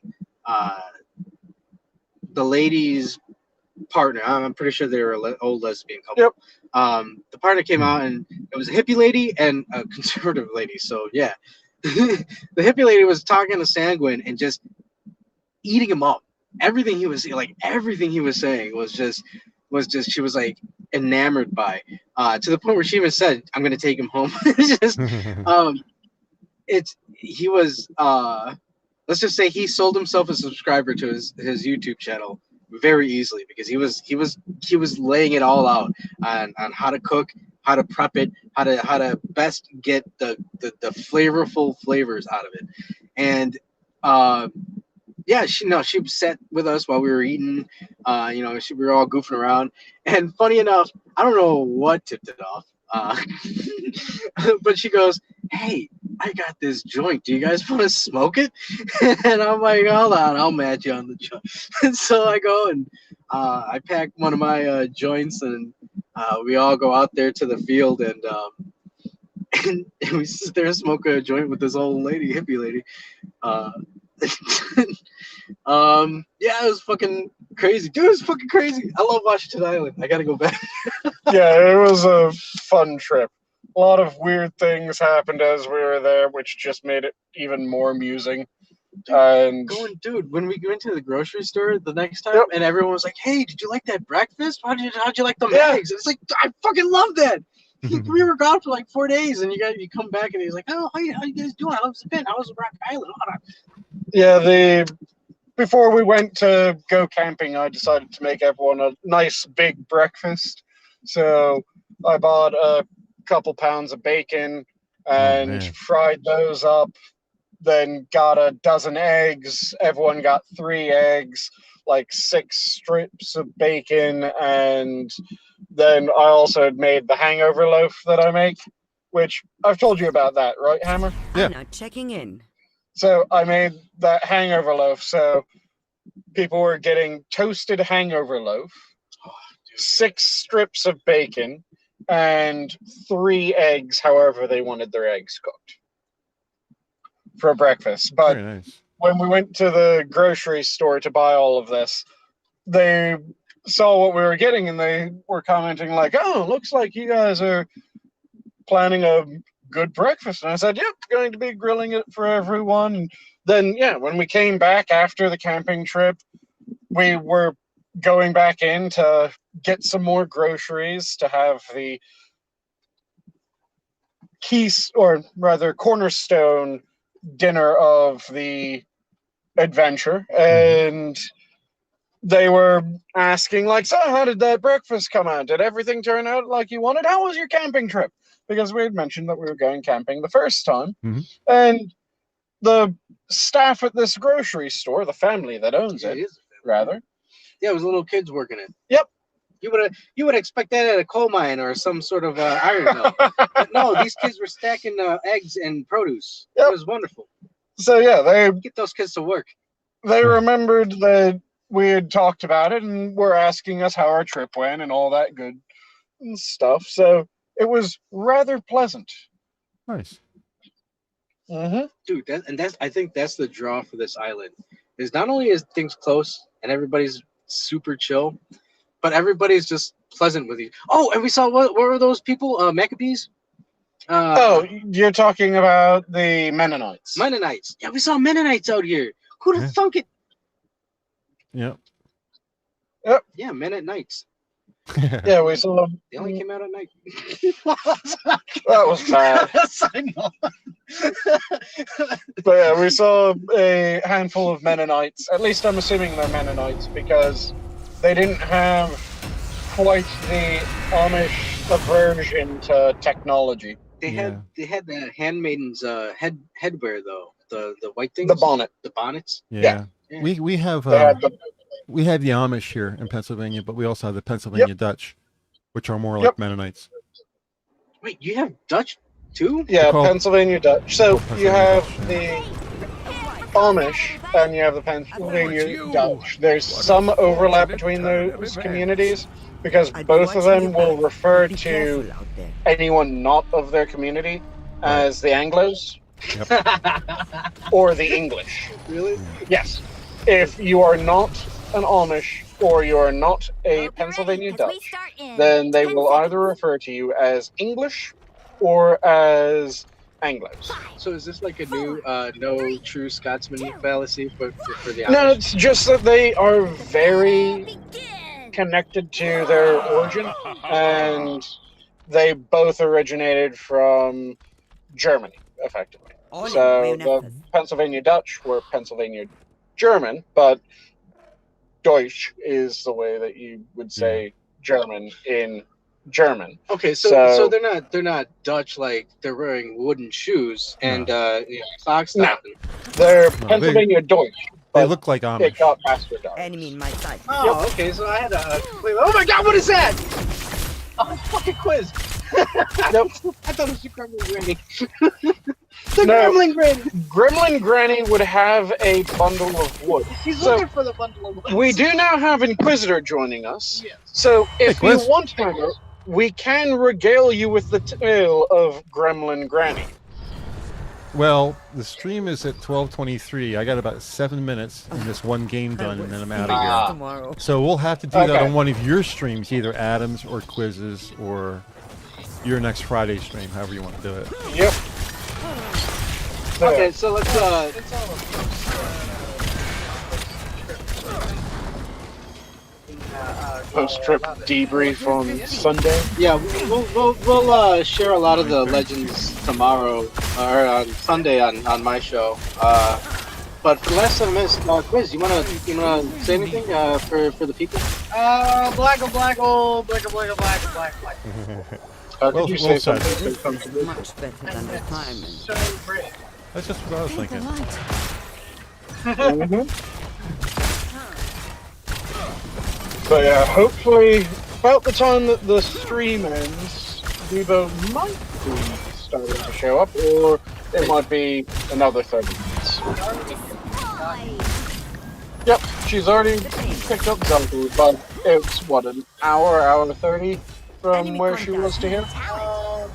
Speaker 8: the lady's partner, I'm pretty sure they were an old lesbian couple.
Speaker 6: Yep.
Speaker 8: The partner came out, and it was a hippie lady and a conservative lady. So, yeah. The hippie lady was talking to Sanguine and just eating him up. Everything he was saying was just she was like enamored by, to the point where she even said, I'm gonna take him home. He was let's just say he sold himself a subscriber to his YouTube channel very easily, because he was laying it all out on how to cook, how to prep it, how to best get the flavorful flavors out of it. And yeah, she sat with us while we were eating. You know, we were all goofing around. And funny enough, I don't know what tipped it off. But she goes, hey, I got this joint. Do you guys want to smoke it? And I'm like, hold on, I'll match you on the joint. And so I go and I pack one of my joints, and we all go out there to the field, and we sit there and smoke a joint with this old lady, hippie lady. Yeah, it was fucking crazy. Dude, it was fucking crazy. I love Washington Island. I gotta go back.
Speaker 6: Yeah, it was a fun trip. A lot of weird things happened as we were there, which just made it even more amusing. And
Speaker 8: Dude, when we went to the grocery store the next time,
Speaker 6: Yep.
Speaker 8: and everyone was like, hey, did you like that breakfast? How'd you like them
Speaker 6: Yeah.
Speaker 8: eggs? It's like, I fucking love that. We were gone for like 4 days, and you come back, and he's like, oh, how you guys doing? How's it been? How was Rock Island?
Speaker 6: yeah, before we went to go camping, I decided to make everyone a nice big breakfast. So I bought a couple pounds of bacon and
Speaker 1: man.
Speaker 6: fried those up. Then got a dozen eggs. Everyone got 3 eggs, like 6 strips of bacon, and then I also had made the hangover loaf that I make, which I've told you about that, right, Hammer?
Speaker 1: Yeah.
Speaker 10: I'm now checking in.
Speaker 6: So I made that hangover loaf. So people were getting toasted hangover loaf, 6 strips of bacon, and 3 eggs, however they wanted their eggs cooked, for breakfast. But
Speaker 1: Very nice.
Speaker 6: when we went to the grocery store to buy all of this, they saw what we were getting, and they were commenting like, oh, looks like you guys are planning a good breakfast. And I said, yep, going to be grilling it for everyone. And then, yeah, when we came back after the camping trip, we were going back in to get some more groceries to have the cornerstone dinner of the adventure. And they were asking, like, so how did that breakfast come out? Did everything turn out like you wanted? How was your camping trip? Because we had mentioned that we were going camping the first time. And the staff at this grocery store, the family that owns it, rather.
Speaker 8: Yeah, it was little kids working it.
Speaker 6: Yep.
Speaker 8: You would expect that at a coal mine or some sort of iron mill. But no, these kids were stacking eggs and produce.
Speaker 6: Yep.
Speaker 8: It was wonderful.
Speaker 6: So yeah, they
Speaker 8: Get those kids to work.
Speaker 6: They remembered that we had talked about it and were asking us how our trip went and all that good stuff. So it was rather pleasant.
Speaker 1: Nice.
Speaker 8: Dude, I think that's the draw for this island. Is not only is things close and everybody's super chill, but everybody's just pleasant with you. Oh, and we saw what were those people? Maccabees?
Speaker 6: You're talking about the Mennonites.
Speaker 8: Mennonites. Yeah, we saw Mennonites out here. Who'd have thunk it?
Speaker 1: Yep.
Speaker 8: Yeah, Mennonites.
Speaker 6: Yeah, we saw them.
Speaker 8: They only came out at night.
Speaker 6: That was bad.
Speaker 8: I know.
Speaker 6: But yeah, we saw a handful of Mennonites. At least I'm assuming they're Mennonites because they didn't have quite the Amish aversion to technology.
Speaker 8: They had the handmaidens headwear though. The white things.
Speaker 6: The bonnet.
Speaker 8: The bonnets.
Speaker 1: Yeah. We have
Speaker 6: They had the
Speaker 1: we have the Amish here in Pennsylvania, but we also have the Pennsylvania Dutch, which are more like Mennonites.
Speaker 8: Wait, you have Dutch too?
Speaker 6: Yeah,
Speaker 1: called-
Speaker 6: Pennsylvania Dutch. So you
Speaker 1: Pennsylvania
Speaker 6: have
Speaker 1: Dutch,
Speaker 6: the Amish and you have the Pennsylvania Dutch. There's some overlap between those communities because both of them will refer to anyone not of their community as the Anglos or the English.
Speaker 8: Really?
Speaker 6: Yes. If you are not an Amish or you are not a Pennsylvania Dutch, then they will either refer to you as English or as Anglos.
Speaker 8: So is this like a new no true Scotsman fallacy for the Amish?
Speaker 6: No, it's just that they are very connected to their origin, and they both originated from Germany, effectively. So the Pennsylvania Dutch were Pennsylvania German, but Deutsch is the way that you would say German in German.
Speaker 8: Okay, so they're not Dutch, like they're wearing wooden shoes and socks.
Speaker 6: No, they're Pennsylvania Deutsch.
Speaker 1: They look like Amish.
Speaker 6: It got bastardized.
Speaker 10: Enemy in my sight.
Speaker 8: Oh, okay. So I had a oh my god, what is that? Oh, fucking quiz.
Speaker 6: Nope.
Speaker 8: I thought it was the Gremlin Granny. Gremlin Granny.
Speaker 6: Gremlin Granny would have a bundle of wood.
Speaker 8: He's looking for the bundle of wood.
Speaker 6: We do now have Inquisitor joining us.
Speaker 8: Yes.
Speaker 6: So if you
Speaker 1: Quiz.
Speaker 6: want to, we can regale you with the tale of Gremlin Granny.
Speaker 1: Well, the stream is at 12:23. I got about 7 minutes in this one game done, and then I'm out of here.
Speaker 10: Tomorrow.
Speaker 1: So we'll have to do that on one of your streams, either Adam's or Quiz's or your next Friday stream, however you want to do it.
Speaker 6: Yep.
Speaker 8: Okay, so let's
Speaker 6: Post-trip debrief on Sunday.
Speaker 8: yeah, we'll share a lot of the legends tomorrow or on Sunday on my show. But for the last 7 minutes, Quiz, you wanna say anything for the people? Black.
Speaker 6: Did
Speaker 1: Well
Speaker 6: you say
Speaker 1: said.
Speaker 6: something?
Speaker 10: Much better than retirement.
Speaker 8: So great.
Speaker 1: That's just what I was thinking.
Speaker 6: But yeah, hopefully, about the time that the stream ends, Devo might be starting to show up, or it might be another 30 minutes. Yep, she's already picked up Zelda, but it's, what, an hour 30 from where she was to here?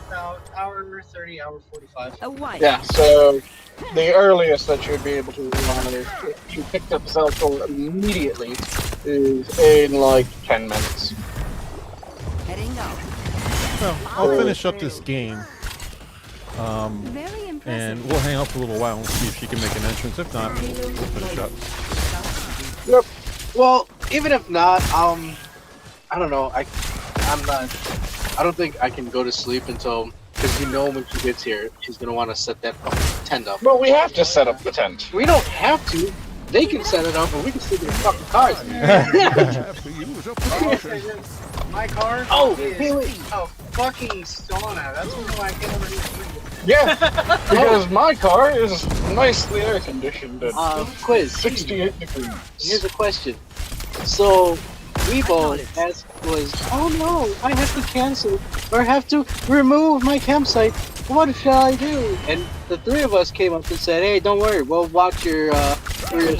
Speaker 8: About hour 30, hour 45.
Speaker 10: A white.
Speaker 6: Yeah, so the earliest that you'd be able to run if you picked up Zelda immediately is in like 10 minutes.
Speaker 10: Heading out.
Speaker 1: Well, I'll finish up this game.
Speaker 2: Very impressive.
Speaker 1: And we'll hang out for a little while and see if she can make an entrance. If not, we'll finish up.
Speaker 8: Yep. Well, even if not, I don't know. I don't think I can go to sleep until, because you know when she gets here, she's gonna want to set that fucking tent up.
Speaker 6: Well, we have to set up the tent.
Speaker 8: We don't have to. They can set it up, and we can sleep in their fucking cars.
Speaker 11: My car?
Speaker 8: Oh,
Speaker 11: is
Speaker 8: wait.
Speaker 11: a fucking sauna. That's why I can't ever do it.
Speaker 6: Yeah, because my car is nicely air conditioned at
Speaker 8: Quiz.
Speaker 6: 68 degrees.
Speaker 8: Here's a question. So, Weibo was, oh no, I have to cancel or have to remove my campsite. What shall I do? And the three of us came up and said, hey, don't worry, we'll watch your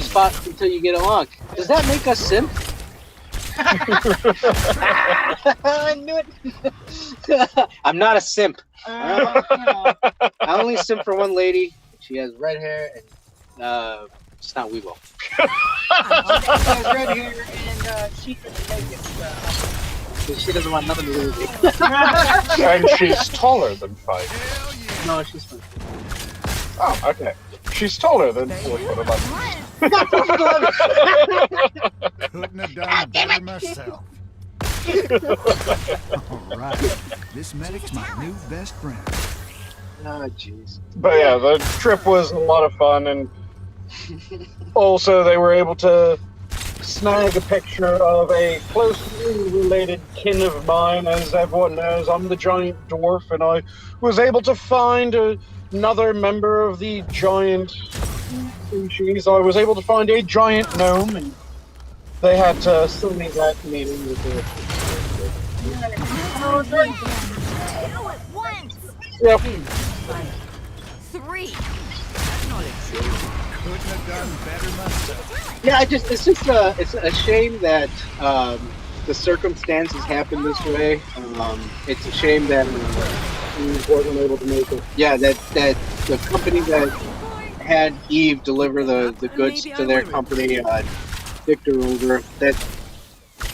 Speaker 8: spot until you get along. Does that make us simp? I knew it. I'm not a simp. I only simp for one lady. She has red hair and it's not Weibo.
Speaker 11: She has red hair and she can make it.
Speaker 8: She doesn't want nothing to do with me.
Speaker 6: And she's taller than 5.
Speaker 8: No, she's fine.
Speaker 6: Oh, okay. She's taller than 4'11".
Speaker 9: Couldn't have done better myself. Alright, this medic's my new best friend.
Speaker 8: Oh, jeez.
Speaker 6: But yeah, the trip was a lot of fun, and also they were able to snag a picture of a closely related kin of mine. As everyone knows, I'm the giant dwarf, and I was able to find another member of the giant species. I was able to find a giant gnome, and they had to send me that meeting with the...
Speaker 3: Two at once.
Speaker 6: Yep.
Speaker 3: 3.
Speaker 9: Couldn't have done better myself.
Speaker 8: Yeah, it's a shame that the circumstances happened this way. It's a shame that we weren't able to make it. Yeah, that the company that had Eve deliver the goods to their company, Victor over, that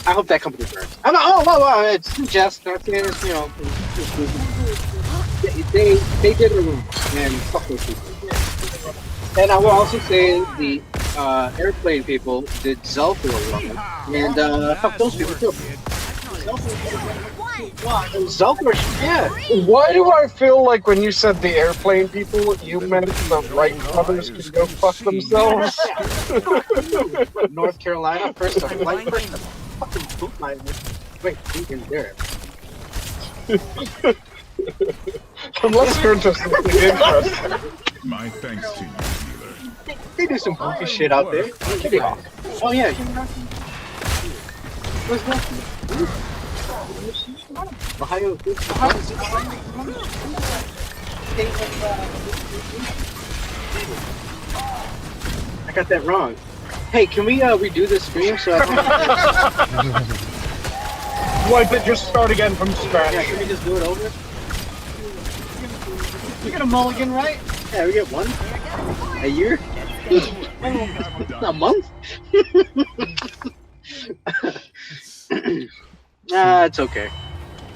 Speaker 8: I hope that company burns. I'm not, it's just not saying it's, you know, they did it wrong, and fuck those people. And I will also say the airplane people did Zelfur wrong, and fuck those people too. Zelfur, yeah.
Speaker 6: Why do I feel like when you said the airplane people, you meant the Wright brothers could go fuck themselves?
Speaker 8: North Carolina, first to flight, first to fucking boot my... Wait, who's in there?
Speaker 6: Let's turn to something interesting.
Speaker 9: My thanks to you, dealer.
Speaker 8: They do some goofy shit out there. Oh yeah. Where's Wilson? Ohio. I got that wrong. Hey, can we redo this stream so I can...
Speaker 6: Why did just start again from scratch?
Speaker 8: Yeah, can we just do it over?
Speaker 11: You get a mulligan, right?
Speaker 8: Yeah, we get one. A year? A month? It's okay.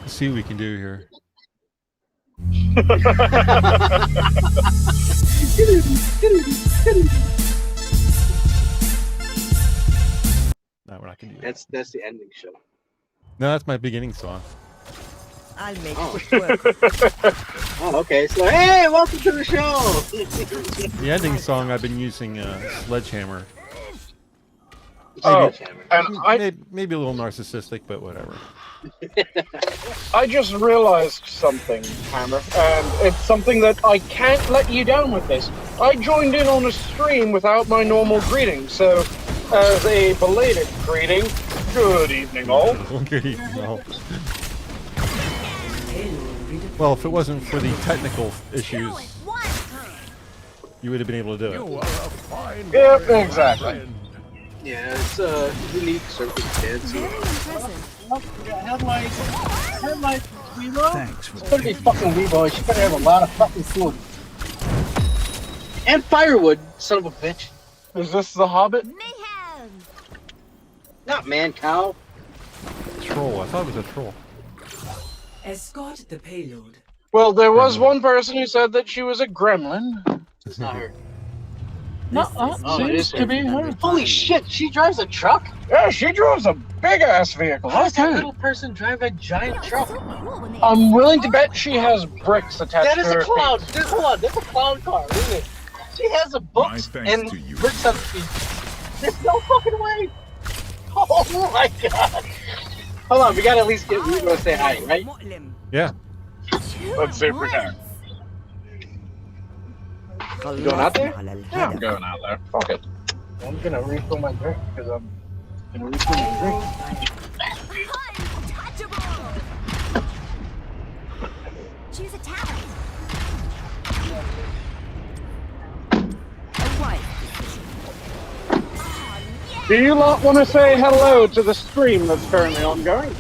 Speaker 1: Let's see what we can do here. No, we're not gonna do that.
Speaker 8: That's the ending show.
Speaker 1: No, that's my beginning song.
Speaker 10: I'll make
Speaker 8: Oh.
Speaker 10: quick work.
Speaker 8: Oh, okay. So, hey, welcome to the show.
Speaker 1: The ending song I've been using Sledgehammer.
Speaker 6: Oh, and
Speaker 1: Maybe a little narcissistic, but whatever.
Speaker 6: I just realized something, Hammer, and it's something that I can't let you down with this. I joined in on a stream without my normal greeting, so as a belated greeting, good evening all.
Speaker 1: Good evening all. Well, if it wasn't for the technical issues, you would have been able to do it.
Speaker 6: Yep, exactly.
Speaker 8: Yeah, it's a unique circumstance.
Speaker 11: Headlights, Weebo.
Speaker 9: Thanks for
Speaker 8: It's gonna be fucking Weebo. She better have a lot of fucking food. And firewood, son of a bitch.
Speaker 6: Is this the Hobbit?
Speaker 3: Mayhem.
Speaker 8: Not man cow.
Speaker 1: Troll. I thought it was a troll.
Speaker 12: Escort the payload.
Speaker 6: Well, there was one person who said that she was a gremlin.
Speaker 8: It's not her.
Speaker 6: No,
Speaker 8: Oh, it
Speaker 6: seems
Speaker 8: is
Speaker 6: to be her.
Speaker 8: Holy shit! She drives a truck.
Speaker 6: Yeah, she drives a big ass vehicle.
Speaker 8: How does that
Speaker 6: Okay.
Speaker 8: little person drive a giant truck?
Speaker 6: I'm willing to bet she has bricks attached
Speaker 8: That is
Speaker 6: to her
Speaker 8: a clown.
Speaker 6: feet.
Speaker 8: Hold on, that's a clown car, isn't it? She has a books and bricks on the feet. There's no fucking way. Oh my god. Hold on, we gotta at least get Rego to say hi, right?
Speaker 1: Yeah.
Speaker 6: Let's see if we can.
Speaker 8: You going out there?
Speaker 6: Yeah, I'm going out there. Fuck it.
Speaker 8: I'm gonna refill my drink because I'm gonna refill my drink.
Speaker 3: Choose a talent.
Speaker 6: Do you lot want to say hello to the stream that's currently ongoing?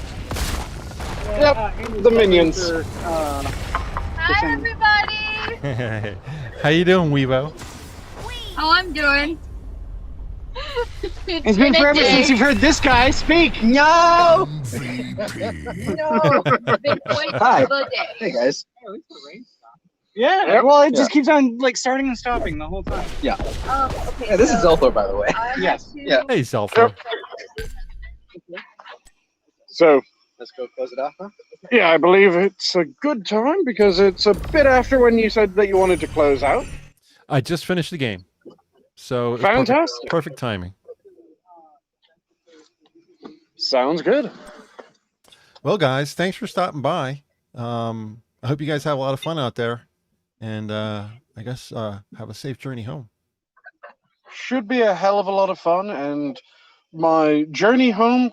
Speaker 6: Yep, the minions.
Speaker 12: Hi, everybody.
Speaker 1: How you doing, Weebo?
Speaker 12: How I'm doing?
Speaker 11: It's been forever since you've heard this guy speak. No.
Speaker 12: No. It's been quite
Speaker 8: Hi.
Speaker 12: a day.
Speaker 8: Hey guys.
Speaker 11: Yeah.
Speaker 6: Yep.
Speaker 11: Well, it just keeps on like starting and stopping the whole time.
Speaker 8: Yeah.
Speaker 12: Okay.
Speaker 8: Yeah, this is Zelthor, by the way.
Speaker 11: Yes.
Speaker 8: Yeah.
Speaker 1: Hey, Zelfa.
Speaker 6: So,
Speaker 8: Let's go close it off, huh?
Speaker 6: yeah, I believe it's a good time because it's a bit after when you said that you wanted to close out.
Speaker 1: I just finished the game. So it's
Speaker 6: Fantastic.
Speaker 1: perfect timing.
Speaker 6: Sounds good.
Speaker 1: Well, guys, thanks for stopping by. I hope you guys have a lot of fun out there. And I guess have a safe journey home.
Speaker 6: Should be a hell of a lot of fun, and my journey home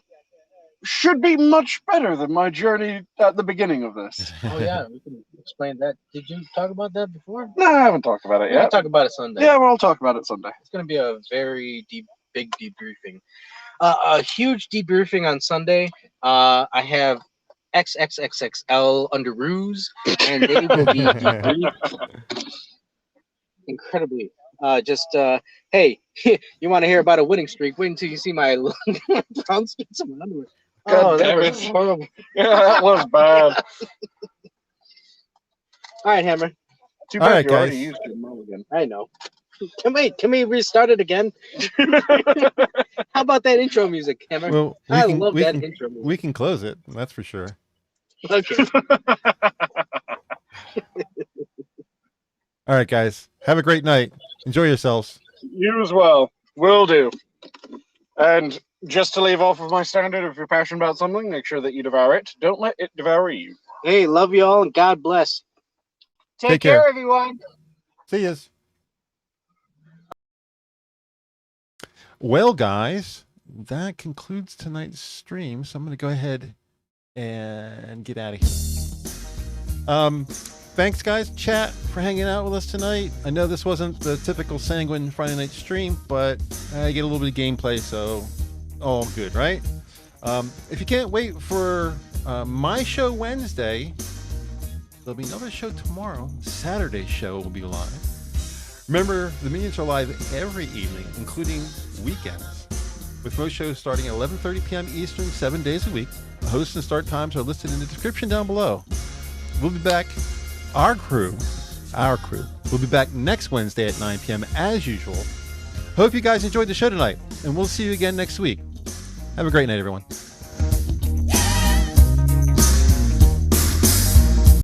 Speaker 6: should be much better than my journey at the beginning of this.
Speaker 8: Oh yeah, we can explain that. Did you talk about that before?
Speaker 6: No, I haven't talked about it
Speaker 8: We'll
Speaker 6: yet.
Speaker 8: talk about it Sunday.
Speaker 6: Yeah, we'll talk about it Sunday.
Speaker 8: It's gonna be a very big debriefing. A huge debriefing on Sunday. I have XXXXL under ruse, and they will be debriefed incredibly. Hey, you want to hear about a winning streak? Wait until you see my brown skins on my underwear.
Speaker 6: God
Speaker 8: that
Speaker 6: damn
Speaker 8: was
Speaker 6: it.
Speaker 8: horrible.
Speaker 6: Yeah, that was bad.
Speaker 8: All right, Hammer.
Speaker 6: Too
Speaker 1: All
Speaker 6: bad
Speaker 1: right,
Speaker 6: you already
Speaker 1: guys.
Speaker 6: used your mulligan.
Speaker 8: I know. Can we restart it again? How about that intro music, Hammer?
Speaker 1: Well,
Speaker 8: I love that intro music.
Speaker 1: we can close it. That's for sure.
Speaker 8: Okay.
Speaker 1: All right, guys. Have a great night. Enjoy yourselves.
Speaker 6: You as well. Will do. And just to leave off of my standard, if you're passionate about something, make sure that you devour it. Don't let it devour you.
Speaker 8: Hey, love you all and God bless.
Speaker 1: Take care.
Speaker 11: everyone.
Speaker 1: See yous. Well, guys, that concludes tonight's stream. So I'm going to go ahead and get out of here. Thanks, guys, chat, for hanging out with us tonight. I know this wasn't the typical Sanguine Friday night stream, but I get a little bit of gameplay, so all good, right? If you can't wait for my show Wednesday, there'll be another show tomorrow. Saturday's show will be live. Remember, the Minions are live every evening, including weekends, with most shows starting at 11:30 p.m. Eastern, 7 days a week. The hosts and start times are listed in the description down below. We'll be back. Our crew will be back next Wednesday at 9 p.m. as usual. Hope you guys enjoyed the show tonight, and we'll see you again next week. Have a great night, everyone.